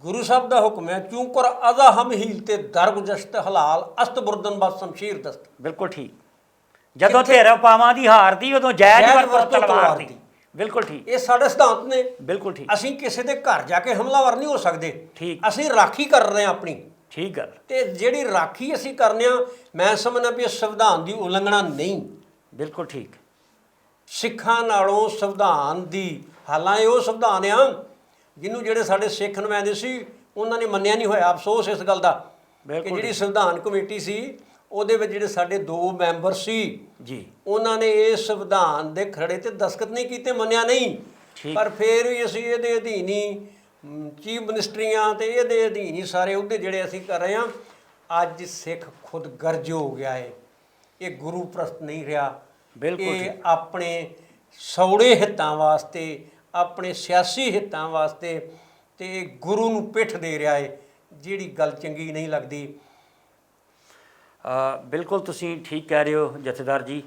A: ਗੁਰੂ ਸਾਹਿਬ ਦਾ ਹੁਕਮ ਹੈ, ਚੂੰਕਰ ਅਜ਼ਾ ਹਮ ਹੀਲ ਤੇ ਦਰਗੁਜਸ਼ਤ ਹਲਾਲ ਅਸਤ ਬੁਰਦਨ ਬਸ ਸ਼ਮਸ਼ੀਰ ਦਸਤ।
B: ਬਿਲਕੁਲ ਠੀਕ। ਜਦੋਂ ਤੇਰਾ ਪਾਵਾਂ ਦੀ ਹਾਰਦੀ ਉਦੋਂ ਜਾਇਜ਼ ਵਰਤੋਂ ਤਲਵਾਰ ਦੀ। ਬਿਲਕੁਲ ਠੀਕ।
A: ਇਹ ਸਾਡੇ ਸਿਧਾਂਤ ਨੇ।
B: ਬਿਲਕੁਲ ਠੀਕ।
A: ਅਸੀਂ ਕਿਸੇ ਦੇ ਘਰ ਜਾ ਕੇ ਹਮਲਾਵਰ ਨਹੀਂ ਹੋ ਸਕਦੇ।
B: ਠੀਕ।
A: ਅਸੀਂ ਰਾਖੀ ਕਰ ਰਹੇ ਹਾਂ ਆਪਣੀ।
B: ਠੀਕ ਗੱਲ।
A: ਤੇ ਜਿਹੜੀ ਰਾਖੀ ਅਸੀਂ ਕਰਨੇ ਆ, ਮੈਂ ਸਮਝਦਾ ਵੀ ਇਹ ਸੰਵਿਧਾਨ ਦੀ ਉਲੰਘਣਾ ਨਹੀਂ।
B: ਬਿਲਕੁਲ ਠੀਕ।
A: ਸਿੱਖਾਂ ਨਾਲੋਂ ਸੰਵਿਧਾਨ ਦੀ, ਹਾਲਾਂਕਿ ਉਹ ਸੰਵਿਧਾਨ ਆ ਜਿਹਨੂੰ ਜਿਹੜੇ ਸਾਡੇ ਸਿੱਖ ਨੁਮਾਇੰਦੇ ਸੀ ਉਹਨਾਂ ਨੇ ਮੰਨਿਆ ਨਹੀਂ ਹੋਇਆ। ਅਫਸੋਸ ਇਸ ਗੱਲ ਦਾ ਕਿ ਜਿਹੜੀ ਸੰਵਿਧਾਨ ਕਮੇਟੀ ਸੀ ਉਹਦੇ ਵਿੱਚ ਜਿਹੜੇ ਸਾਡੇ 2 ਮੈਂਬਰ ਸੀ
B: ਜੀ,
A: ਉਹਨਾਂ ਨੇ ਇਸ ਸੰਵਿਧਾਨ ਦੇ ਖਰੜੇ ਤੇ ਦਸਤਖਤ ਨਹੀਂ ਕੀਤੇ, ਮੰਨਿਆ ਨਹੀਂ। ਪਰ ਫਿਰ ਵੀ ਅਸੀਂ ਇਹਦੇ ਅਧੀਨ ਹੀ ਚੀਫ ਮਿਨਿਸਟਰੀਆਂ ਤੇ ਇਹਦੇ ਅਧੀਨ ਹੀ ਸਾਰੇ ਉਹਦੇ ਜਿਹੜੇ ਅਸੀਂ ਕਰ ਰਹੇ ਹਾਂ। ਅੱਜ ਸਿੱਖ ਖੁਦ ਗਰਜ ਹੋ ਗਿਆ ਹੈ। ਇਹ ਗੁਰੂ ਪ੍ਰਸਤ ਨਹੀਂ ਰਿਹਾ।
B: ਬਿਲਕੁਲ।
A: ਇਹ ਆਪਣੇ ਸੌੜੇ ਹਿੱਤਾਂ ਵਾਸਤੇ, ਆਪਣੇ ਸਿਆਸੀ ਹਿੱਤਾਂ ਵਾਸਤੇ ਤੇ ਗੁਰੂ ਨੂੰ ਪਿੱਠ ਦੇ ਰਿਹਾ ਹੈ, ਜਿਹੜੀ ਗੱਲ ਚੰਗੀ ਨਹੀਂ ਲੱਗਦੀ।
B: ਬਿਲਕੁਲ ਤੁਸੀਂ ਠੀਕ ਕਹਿ ਰਹੇ ਹੋ ਜਥੇਦਾਰ ਜੀ।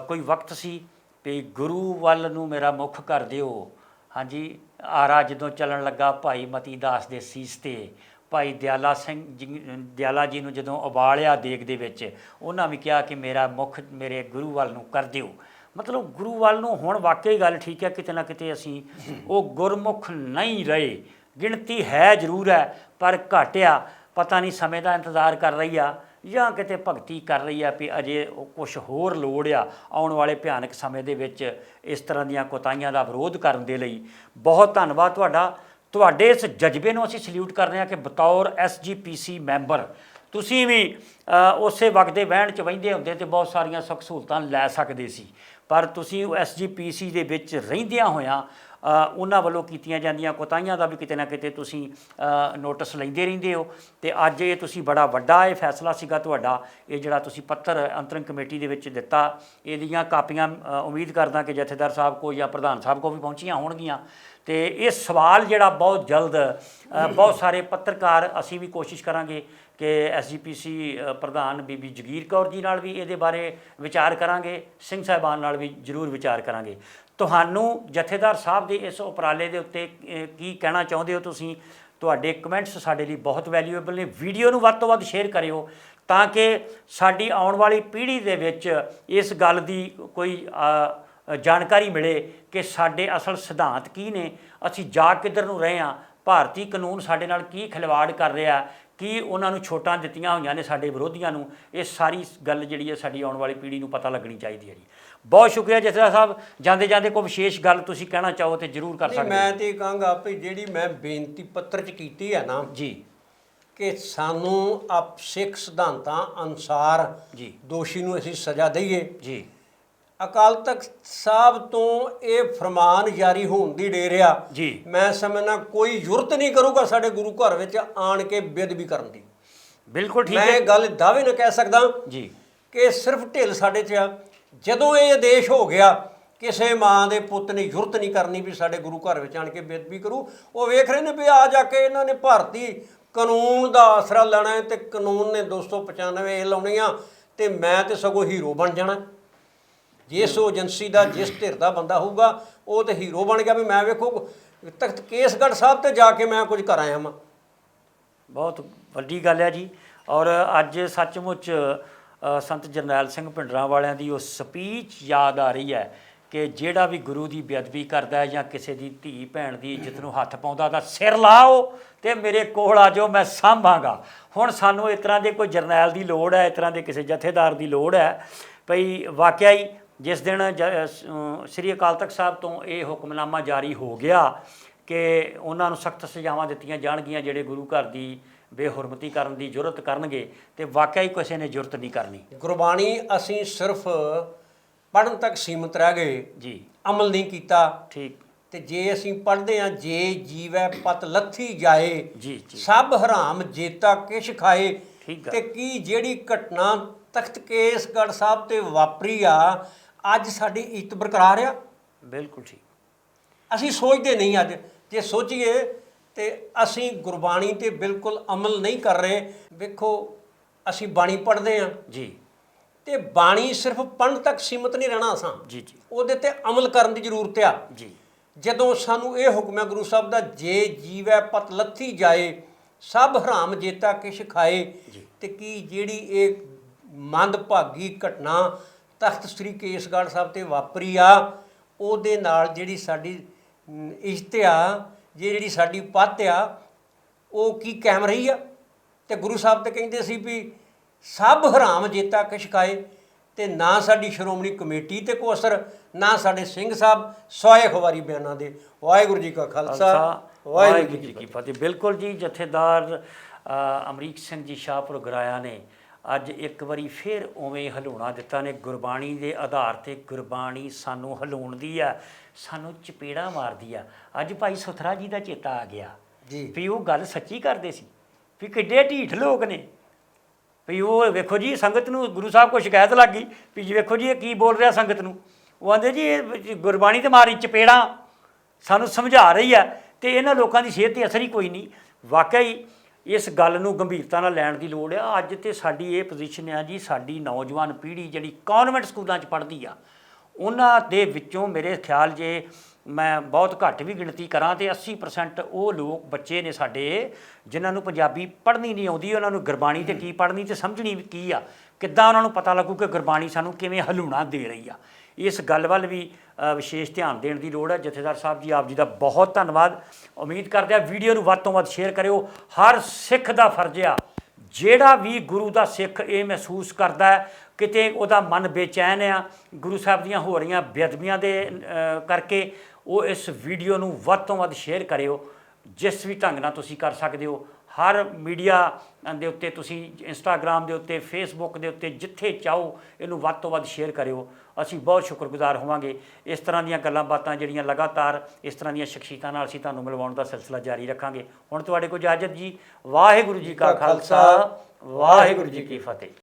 B: ਕੋਈ ਵਕਤ ਸੀ ਵੀ ਗੁਰੂ ਵੱਲ ਨੂੰ ਮੇਰਾ ਮੁੱਖ ਕਰ ਦਿਓ। ਹਾਂਜੀ, ਆਰਾ ਜਦੋਂ ਚੱਲਣ ਲੱਗਾ ਭਾਈ ਮਤੀ ਦਾਸ ਦੇ ਸੀਸ ਤੇ ਭਾਈ ਦਿਆਲਾ ਜੀ ਨੂੰ ਜਦੋਂ ਉਬਾਲਿਆ ਦੇਗ ਦੇ ਵਿੱਚ, ਉਹਨਾਂ ਵੀ ਕਿਹਾ ਕਿ ਮੇਰਾ ਮੁੱਖ ਮੇਰੇ ਗੁਰੂ ਵੱਲ ਨੂੰ ਕਰ ਦਿਓ। ਮਤਲਬ ਗੁਰੂ ਵੱਲ ਨੂੰ ਹੁਣ ਵਾਕਈ ਗੱਲ ਠੀਕ ਹੈ, ਕਿਤੇ ਨਾ ਕਿਤੇ ਅਸੀਂ ਉਹ ਗੁਰਮੁਖ ਨਹੀਂ ਰਹੇ। ਗਿਣਤੀ ਹੈ ਜ਼ਰੂਰ ਹੈ ਪਰ ਘਟਿਆ। ਪਤਾ ਨਹੀਂ ਸਮੇਂ ਦਾ ਇੰਤਜ਼ਾਰ ਕਰ ਰਹੀ ਆ ਜਾਂ ਕਿਤੇ ਭਗਤੀ ਕਰ ਰਹੀ ਆ ਵੀ ਅਜੇ ਕੁਛ ਹੋਰ ਲੋੜ ਆ ਆਉਣ ਵਾਲੇ ਭਿਆਨਕ ਸਮੇਂ ਦੇ ਵਿੱਚ ਇਸ ਤਰ੍ਹਾਂ ਦੀਆਂ ਕੋਤਾਹੀਆਂ ਦਾ ਵਿਰੋਧ ਕਰਨ ਦੇ ਲਈ। ਬਹੁਤ ਧੰਨਵਾਦ ਤੁਹਾਡਾ। ਤੁਹਾਡੇ ਇਸ ਜਜ਼ਬੇ ਨੂੰ ਅਸੀਂ ਸਲੂਟ ਕਰਦੇ ਹਾਂ ਕਿ ਬਤੌਰ SGPC ਮੈਂਬਰ ਤੁਸੀਂ ਵੀ ਉਸੇ ਵਕਤ ਦੇ ਵਹਿਣ 'ਚ ਵਹਿੰਦੇ ਹੁੰਦੇ ਤੇ ਬਹੁਤ ਸਾਰੀਆਂ ਸੁੱਖ ਸਹੂਲਤਾਂ ਲੈ ਸਕਦੇ ਸੀ, ਪਰ ਤੁਸੀਂ SGPC ਦੇ ਵਿੱਚ ਰਹਿੰਦਿਆਂ ਹੋਇਆਂ ਉਹਨਾਂ ਵੱਲੋਂ ਕੀਤੀਆਂ ਜਾਂਦੀਆਂ ਕੋਤਾਹੀਆਂ ਦਾ ਵੀ ਕਿਤੇ ਨਾ ਕਿਤੇ ਤੁਸੀਂ ਨੋਟਿਸ ਲੈਂਦੇ ਰਹਿੰਦੇ ਹੋ। ਤੇ ਅੱਜ ਇਹ ਤੁਸੀਂ ਬੜਾ ਵੱਡਾ ਇਹ ਫੈਸਲਾ ਸੀਗਾ ਤੁਹਾਡਾ, ਇਹ ਜਿਹੜਾ ਤੁਸੀਂ ਪੱਤਰ ਅੰਤਰਿਮ ਕਮੇਟੀ ਦੇ ਵਿੱਚ ਦਿੱਤਾ, ਇਹਦੀਆਂ ਕਾਪੀਆਂ ਉਮੀਦ ਕਰਦਾ ਕਿ ਜਥੇਦਾਰ ਸਾਹਿਬ ਕੋ ਜਾਂ ਪ੍ਰਧਾਨ ਸਾਹਿਬ ਕੋ ਵੀ ਪਹੁੰਚੀਆਂ ਹੋਣਗੀਆਂ। ਤੇ ਇਹ ਸਵਾਲ ਜਿਹੜਾ ਬਹੁਤ ਜਲਦ ਬਹੁਤ ਸਾਰੇ ਪੱਤਰਕਾਰ, ਅਸੀਂ ਵੀ ਕੋਸ਼ਿਸ਼ ਕਰਾਂਗੇ ਕਿ SGPC ਪ੍ਰਧਾਨ ਬੀਬੀ ਜਗੀਰ ਕੌਰ ਜੀ ਨਾਲ ਵੀ ਇਹਦੇ ਬਾਰੇ ਵਿਚਾਰ ਕਰਾਂਗੇ, ਸਿੰਘ ਸਾਹਿਬਾਨ ਨਾਲ ਵੀ ਜ਼ਰੂਰ ਵਿਚਾਰ ਕਰਾਂਗੇ। ਤੁਹਾਨੂੰ ਜਥੇਦਾਰ ਸਾਹਿਬ ਦੇ ਇਸ ਉਪਰਾਲੇ ਦੇ ਉੱਤੇ ਕੀ ਕਹਿਣਾ ਚਾਹੁੰਦੇ ਹੋ ਤੁਸੀਂ? ਤੁਹਾਡੇ ਕਮੈਂਟਸ ਸਾਡੇ ਲਈ ਬਹੁਤ ਵੈਲਿਊਏਬਲ ਨੇ। ਵੀਡੀਓ ਨੂੰ ਵੱਧ ਤੋਂ ਵੱਧ ਸ਼ੇਅਰ ਕਰਿਓ ਤਾਂ ਕਿ ਸਾਡੀ ਆਉਣ ਵਾਲੀ ਪੀੜ੍ਹੀ ਦੇ ਵਿੱਚ ਇਸ ਗੱਲ ਦੀ ਕੋਈ ਜਾਣਕਾਰੀ ਮਿਲੇ ਕਿ ਸਾਡੇ ਅਸਲ ਸਿਧਾਂਤ ਕੀ ਨੇ, ਅਸੀਂ ਜਾ ਕਿੱਧਰ ਨੂੰ ਰਹੇ ਹਾਂ, ਭਾਰਤੀ ਕਾਨੂੰਨ ਸਾਡੇ ਨਾਲ ਕੀ ਖਿਲਵਾੜ ਕਰ ਰਿਹਾ, ਕੀ ਉਹਨਾਂ ਨੂੰ ਛੋਟਾਂ ਦਿੱਤੀਆਂ ਹੋਈਆਂ ਨੇ ਸਾਡੇ ਵਿਰੋਧੀਆਂ ਨੂੰ। ਇਹ ਸਾਰੀ ਗੱਲ ਜਿਹੜੀ ਹੈ ਸਾਡੀ ਆਉਣ ਵਾਲੀ ਪੀੜ੍ਹੀ ਨੂੰ ਪਤਾ ਲੱਗਣੀ ਚਾਹੀਦੀ ਹੈ ਜੀ। ਬਹੁਤ ਸ਼ੁਕਰੀਆ ਜਥੇਦਾਰ ਸਾਹਿਬ। ਜਾਂਦੇ ਜਾਂਦੇ ਕੋਈ ਵਿਸ਼ੇਸ਼ ਗੱਲ ਤੁਸੀਂ ਕਹਿਣਾ ਚਾਹੋ ਤੇ ਜ਼ਰੂਰ ਕਰ ਸਕਦੇ।
A: ਮੈਂ ਤੇ ਕਹਾਂਗਾ ਵੀ ਜਿਹੜੀ ਮੈਂ ਬੇਨਤੀ ਪੱਤਰ 'ਚ ਕੀਤੀ ਹੈ ਨਾ
B: ਜੀ, ਕਿ
A: ਸਾਨੂੰ ਸਿੱਖ ਸਿਧਾਂਤਾਂ ਅਨੁਸਾਰ
B: ਜੀ
A: ਦੋਸ਼ੀ ਨੂੰ ਅਸੀਂ ਸਜ਼ਾ ਦਈਏ
B: ਜੀ।
A: ਅਕਾਲ ਤਖਤ ਸਾਹਿਬ ਤੋਂ ਇਹ ਫਰਮਾਨ ਜਾਰੀ ਹੋਣ ਦੀ ਢੇਰ ਆ
B: ਜੀ।
A: ਮੈਂ ਸਮਝਣਾ ਕੋਈ ਜ਼ਰੂਰਤ ਨਹੀਂ ਕਰੂਗਾ ਸਾਡੇ ਗੁਰੂ ਘਰ ਵਿੱਚ ਆਣ ਕੇ ਬੇਅਦਬੀ ਕਰਨ ਦੀ।
B: ਬਿਲਕੁਲ ਠੀਕ ਹੈ।
A: ਮੈਂ ਗੱਲ ਦਾਅਵੇ ਨਾਲ ਕਹਿ ਸਕਦਾ
B: ਜੀ
A: ਕਿ ਸਿਰਫ ਢਿੱਲ ਸਾਡੇ 'ਚ ਆ। ਜਦੋਂ ਇਹ ਆਦੇਸ਼ ਹੋ ਗਿਆ ਕਿਸੇ ਮਾਂ ਦੇ ਪੁੱਤ ਨੇ ਜ਼ਰੂਰਤ ਨਹੀਂ ਕਰਨੀ ਵੀ ਸਾਡੇ ਗੁਰੂ ਘਰ ਵਿੱਚ ਆਣ ਕੇ ਬੇਅਦਬੀ ਕਰੂ। ਉਹ ਵੇਖ ਰਹੇ ਨੇ ਵੀ ਆ ਜਾ ਕੇ ਇਹਨਾਂ ਨੇ ਭਾਰਤੀ ਕਾਨੂੰਨ ਦਾ ਆਸਰਾ ਲੈਣਾ ਹੈ ਤੇ ਕਾਨੂੰਨ ਨੇ 295 ਲਾਉਣੀਆਂ ਤੇ ਮੈਂ ਤੇ ਸਗੋਂ ਹੀਰੋ ਬਣ ਜਾਣਾ। ਜਿਸ ਏਜੰਸੀ ਦਾ ਜਿਸ ਧਿਰ ਦਾ ਬੰਦਾ ਹੋਊਗਾ ਉਹ ਤੇ ਹੀਰੋ ਬਣ ਗਿਆ ਵੀ ਮੈਂ ਵੇਖੋ ਤਖਤ ਕੇਸਗੜ੍ਹ ਸਾਹਿਬ ਤੇ ਜਾ ਕੇ ਮੈਂ ਕੁਝ ਕਰ ਆਇਆ ਹਾਂ।
B: ਬਹੁਤ ਵੱਡੀ ਗੱਲ ਹੈ ਜੀ। ਔਰ ਅੱਜ ਸੱਚਮੁੱਚ ਸੰਤ ਜਰਨੈਲ ਸਿੰਘ ਭਿੰਡਰਾਂ ਵਾਲਿਆਂ ਦੀ ਉਹ ਸਪੀਚ ਯਾਦ ਆ ਰਹੀ ਹੈ ਕਿ ਜਿਹੜਾ ਵੀ ਗੁਰੂ ਦੀ ਬੇਅਦਬੀ ਕਰਦਾ ਹੈ ਜਾਂ ਕਿਸੇ ਦੀ ਧੀ ਭੈਣ ਦੀ ਇੱਜ਼ਤ ਨੂੰ ਹੱਥ ਪਾਉਂਦਾ ਤਾਂ ਸਿਰ ਲਾਓ ਤੇ ਮੇਰੇ ਕੋਲ ਆ ਜਾਓ, ਮੈਂ ਸਾਂਭਾਂਗਾ। ਹੁਣ ਸਾਨੂੰ ਇਸ ਤਰ੍ਹਾਂ ਦੇ ਕੋਈ ਜਰਨੈਲ ਦੀ ਲੋੜ ਹੈ, ਇਸ ਤਰ੍ਹਾਂ ਦੇ ਕਿਸੇ ਜਥੇਦਾਰ ਦੀ ਲੋੜ ਹੈ। ਭਈ ਵਾਕਿਆ ਹੀ ਜਿਸ ਦਿਨ ਸ੍ਰੀ ਅਕਾਲ ਤਖਤ ਸਾਹਿਬ ਤੋਂ ਇਹ ਹੁਕਮਨਾਮਾ ਜਾਰੀ ਹੋ ਗਿਆ ਕਿ ਉਹਨਾਂ ਨੂੰ ਸਖਤ ਸਜ਼ਾਵਾਂ ਦਿੱਤੀਆਂ ਜਾਣਗੀਆਂ ਜਿਹੜੇ ਗੁਰੂ ਘਰ ਦੀ ਬੇਹੁਰਮਤੀ ਕਰਨ ਦੀ ਜੁਰਤ ਕਰਨਗੇ, ਤੇ ਵਾਕਿਆ ਹੀ ਕਿਸੇ ਨੇ ਜੁਰਤ ਨਹੀਂ ਕਰਨੀ।
A: ਗੁਰਬਾਣੀ ਅਸੀਂ ਸਿਰਫ ਪੜ੍ਹਨ ਤੱਕ ਸੀਮਤ ਰਹਿ ਗਏ
B: ਜੀ,
A: ਅਮਲ ਨਹੀਂ ਕੀਤਾ।
B: ਠੀਕ।
A: ਤੇ ਜੇ ਅਸੀਂ ਪੜ੍ਹਦੇ ਹਾਂ ਜੇ ਜੀਵੈ ਪਤ ਲੱਥੀ ਜਾਏ
B: ਜੀ ਜੀ,
A: ਸਭ ਹਰਾਮ ਜੇਤਾ ਕਿਛ ਖਾਏ।
B: ਠੀਕ ਹੈ।
A: ਤੇ ਕੀ ਜਿਹੜੀ ਘਟਨਾ ਤਖਤ ਕੇਸਗੜ੍ਹ ਸਾਹਿਬ ਤੇ ਵਾਪਰੀ ਆ ਅੱਜ ਸਾਡੀ ਇੱਜ਼ਤ ਬਰਕਰਾਰ ਆ?
B: ਬਿਲਕੁਲ ਠੀਕ।
A: ਅਸੀਂ ਸੋਚਦੇ ਨਹੀਂ। ਅੱਜ ਜੇ ਸੋਚੀਏ ਤੇ ਅਸੀਂ ਗੁਰਬਾਣੀ ਤੇ ਬਿਲਕੁਲ ਅਮਲ ਨਹੀਂ ਕਰ ਰਹੇ। ਵੇਖੋ ਅਸੀਂ ਬਾਣੀ ਪੜ੍ਹਦੇ ਹਾਂ
B: ਜੀ
A: ਤੇ ਬਾਣੀ ਸਿਰਫ ਪੜ੍ਹਨ ਤੱਕ ਸੀਮਤ ਨਹੀਂ ਰਹਿਣਾ ਅਸਾਂ,
B: ਜੀ ਜੀ
A: ਉਹਦੇ ਤੇ ਅਮਲ ਕਰਨ ਦੀ ਜ਼ਰੂਰਤ ਆ।
B: ਜੀ
A: ਜਦੋਂ ਸਾਨੂੰ ਇਹ ਹੁਕਮ ਹੈ ਗੁਰੂ ਸਾਹਿਬ ਦਾ, ਜੇ ਜੀਵੈ ਪਤ ਲੱਥੀ ਜਾਏ ਸਭ ਹਰਾਮ ਜੇਤਾ ਕਿਛ ਖਾਏ। ਤੇ ਕੀ ਜਿਹੜੀ ਇਹ ਮੰਦਭਾਗੀ ਘਟਨਾ ਤਖਤ ਸ੍ਰੀ ਕੇਸਗੜ੍ਹ ਸਾਹਿਬ ਤੇ ਵਾਪਰੀ ਆ, ਉਹਦੇ ਨਾਲ ਜਿਹੜੀ ਸਾਡੀ ਇੱਜ਼ਤ ਆ, ਜਿਹੜੀ ਸਾਡੀ ਪੱਤ ਆ, ਉਹ ਕੀ ਕਾਇਮ ਰਹੀ ਆ? ਤੇ ਗੁਰੂ ਸਾਹਿਬ ਤੇ ਕਹਿੰਦੇ ਸੀ ਵੀ ਸਭ ਹਰਾਮ ਜੇਤਾ ਕਿਛ ਖਾਏ। ਤੇ ਨਾ ਸਾਡੀ ਸ਼੍ਰੋਮਣੀ ਕਮੇਟੀ ਤੇ ਕੋ ਅਸਰ, ਨਾ ਸਾਡੇ ਸਿੰਘ ਸਾਹਿਬ ਸੋਏ ਖਵਾਰੀ ਬਿਆਨਾਂ ਦੇ। ਵਾਹਿਗੁਰੂ ਜੀ ਕਾ ਖਾਲਸਾ, ਵਾਹਿਗੁਰੂ ਜੀ ਕੀ
B: ਫਤਿਹ। ਬਿਲਕੁਲ ਜੀ, ਜਥੇਦਾਰ ਅਮਰੀਕ ਸਿੰਘ ਜੀ ਸ਼ਾਹਪੁਰ ਗਰਾਇਆ ਨੇ ਅੱਜ ਇੱਕ ਵਾਰੀ ਫਿਰ ਉਵੇਂ ਹਲੂਣਾ ਦਿੱਤਾ ਨੇ। ਗੁਰਬਾਣੀ ਦੇ ਆਧਾਰ ਤੇ ਗੁਰਬਾਣੀ ਸਾਨੂੰ ਹਲੂਣਦੀ ਆ, ਸਾਨੂੰ ਚਪੇੜਾ ਮਾਰਦੀ ਆ। ਅੱਜ ਭਾਈ ਸੁਥਰਾ ਜੀ ਦਾ ਚੇਤਾ ਆ ਗਿਆ
A: ਜੀ
B: ਵੀ ਉਹ ਗੱਲ ਸੱਚੀ ਕਰਦੇ ਸੀ, ਵੀ ਕਿੱਡੇ ਢੀਠ ਲੋਕ ਨੇ। ਵੀ ਉਹ ਵੇਖੋ ਜੀ ਸੰਗਤ ਨੂੰ ਗੁਰੂ ਸਾਹਿਬ ਕੋਲ ਸ਼ਿਕਾਇਤ ਲੱਗ ਗਈ ਵੀ ਜੀ ਵੇਖੋ ਜੀ ਇਹ ਕੀ ਬੋਲ ਰਿਹਾ ਸੰਗਤ ਨੂੰ। ਉਹ ਆਂਦੇ ਜੀ ਇਹ ਗੁਰਬਾਣੀ ਤੇ ਮਾਰੀ ਚਪੇੜਾਂ ਸਾਨੂੰ ਸਮਝਾ ਰਹੀ ਆ ਤੇ ਇਹਨਾਂ ਲੋਕਾਂ ਦੀ ਸਿਹਤ ਤੇ ਅਸਰ ਹੀ ਕੋਈ ਨਹੀਂ। ਵਾਕਈ ਇਸ ਗੱਲ ਨੂੰ ਗੰਭੀਰਤਾ ਨਾਲ ਲੈਣ ਦੀ ਲੋੜ ਆ। ਅੱਜ ਤੇ ਸਾਡੀ ਇਹ ਪੋਜੀਸ਼ਨ ਆ ਜੀ, ਸਾਡੀ ਨੌਜਵਾਨ ਪੀੜ੍ਹੀ ਜਿਹੜੀ ਕਨਵੈਂਟ ਸਕੂਲਾਂ 'ਚ ਪੜ੍ਹਦੀ ਆ, ਉਹਨਾਂ ਦੇ ਵਿੱਚੋਂ ਮੇਰੇ ਖਿਆਲ ਜੇ ਮੈਂ ਬਹੁਤ ਘੱਟ ਵੀ ਗਿਣਤੀ ਕਰਾਂ ਤੇ 80% ਉਹ ਲੋਕ ਬੱਚੇ ਨੇ ਸਾਡੇ ਜਿਨ੍ਹਾਂ ਨੂੰ ਪੰਜਾਬੀ ਪੜ੍ਹਨੀ ਨਹੀਂ ਆਉਂਦੀ। ਉਹਨਾਂ ਨੂੰ ਗੁਰਬਾਣੀ ਤੇ ਕੀ ਪੜ੍ਹਨੀ ਤੇ ਸਮਝਣੀ ਵੀ ਕੀ ਆ, ਕਿੱਦਾਂ ਉਹਨਾਂ ਨੂੰ ਪਤਾ ਲੱਗੂ ਕਿ ਗੁਰਬਾਣੀ ਸਾਨੂੰ ਕਿਵੇਂ ਹਲੂਣਾ ਦੇ ਰਹੀ ਆ। ਇਸ ਗੱਲ ਵੱਲ ਵੀ ਵਿਸ਼ੇਸ਼ ਧਿਆਨ ਦੇਣ ਦੀ ਲੋੜ ਹੈ। ਜਥੇਦਾਰ ਸਾਹਿਬ ਜੀ ਆਪ ਜੀ ਦਾ ਬਹੁਤ ਧੰਨਵਾਦ। ਉਮੀਦ ਕਰਦੇ ਆ ਵੀਡੀਓ ਨੂੰ ਵੱਧ ਤੋਂ ਵੱਧ ਸ਼ੇਅਰ ਕਰਿਓ। ਹਰ ਸਿੱਖ ਦਾ ਫਰਜ਼ ਆ, ਜਿਹੜਾ ਵੀ ਗੁਰੂ ਦਾ ਸਿੱਖ ਇਹ ਮਹਿਸੂਸ ਕਰਦਾ ਹੈ ਕਿਤੇ ਉਹਦਾ ਮਨ ਬੇਚੈਨ ਆ ਗੁਰੂ ਸਾਹਿਬ ਦੀਆਂ ਹੋ ਰਹੀਆਂ ਬੇਅਦਬੀਆਂ ਦੇ ਕਰਕੇ, ਉਹ ਇਸ ਵੀਡੀਓ ਨੂੰ ਵੱਧ ਤੋਂ ਵੱਧ ਸ਼ੇਅਰ ਕਰਿਓ। ਜਿਸ ਵੀ ਢੰਗ ਨਾਲ ਤੁਸੀਂ ਕਰ ਸਕਦੇ ਹੋ, ਹਰ ਮੀਡੀਆ ਦੇ ਉੱਤੇ ਤੁਸੀਂ ਇੰਸਟਾਗ੍ਰਾਮ ਦੇ ਉੱਤੇ, ਫੇਸਬੁੱਕ ਦੇ ਉੱਤੇ, ਜਿੱਥੇ ਚਾਹੋ ਇਹਨੂੰ ਵੱਧ ਤੋਂ ਵੱਧ ਸ਼ੇਅਰ ਕਰਿਓ। ਅਸੀਂ ਬਹੁਤ ਸ਼ੁਕਰਗੁਜ਼ਾਰ ਹੋਵਾਂਗੇ। ਇਸ ਤਰ੍ਹਾਂ ਦੀਆਂ ਗੱਲਾਂ ਬਾਤਾਂ ਜਿਹੜੀਆਂ ਲਗਾਤਾਰ ਇਸ ਤਰ੍ਹਾਂ ਦੀਆਂ ਸ਼ਖਸੀਅਤਾਂ ਨਾਲ ਅਸੀਂ ਤੁਹਾਨੂੰ ਮਿਲਵਾਉਣ ਦਾ ਸਿਲਸਿਲਾ ਜਾਰੀ ਰੱਖਾਂਗੇ। ਹੁਣ ਤੁਹਾਡੇ ਕੋਲ ਇਜਾਜ਼ਤ ਜੀ। ਵਾਹਿਗੁਰੂ ਜੀ ਕਾ ਖਾਲਸਾ, ਵਾਹਿਗੁਰੂ ਜੀ ਕੀ ਫਤਿਹ।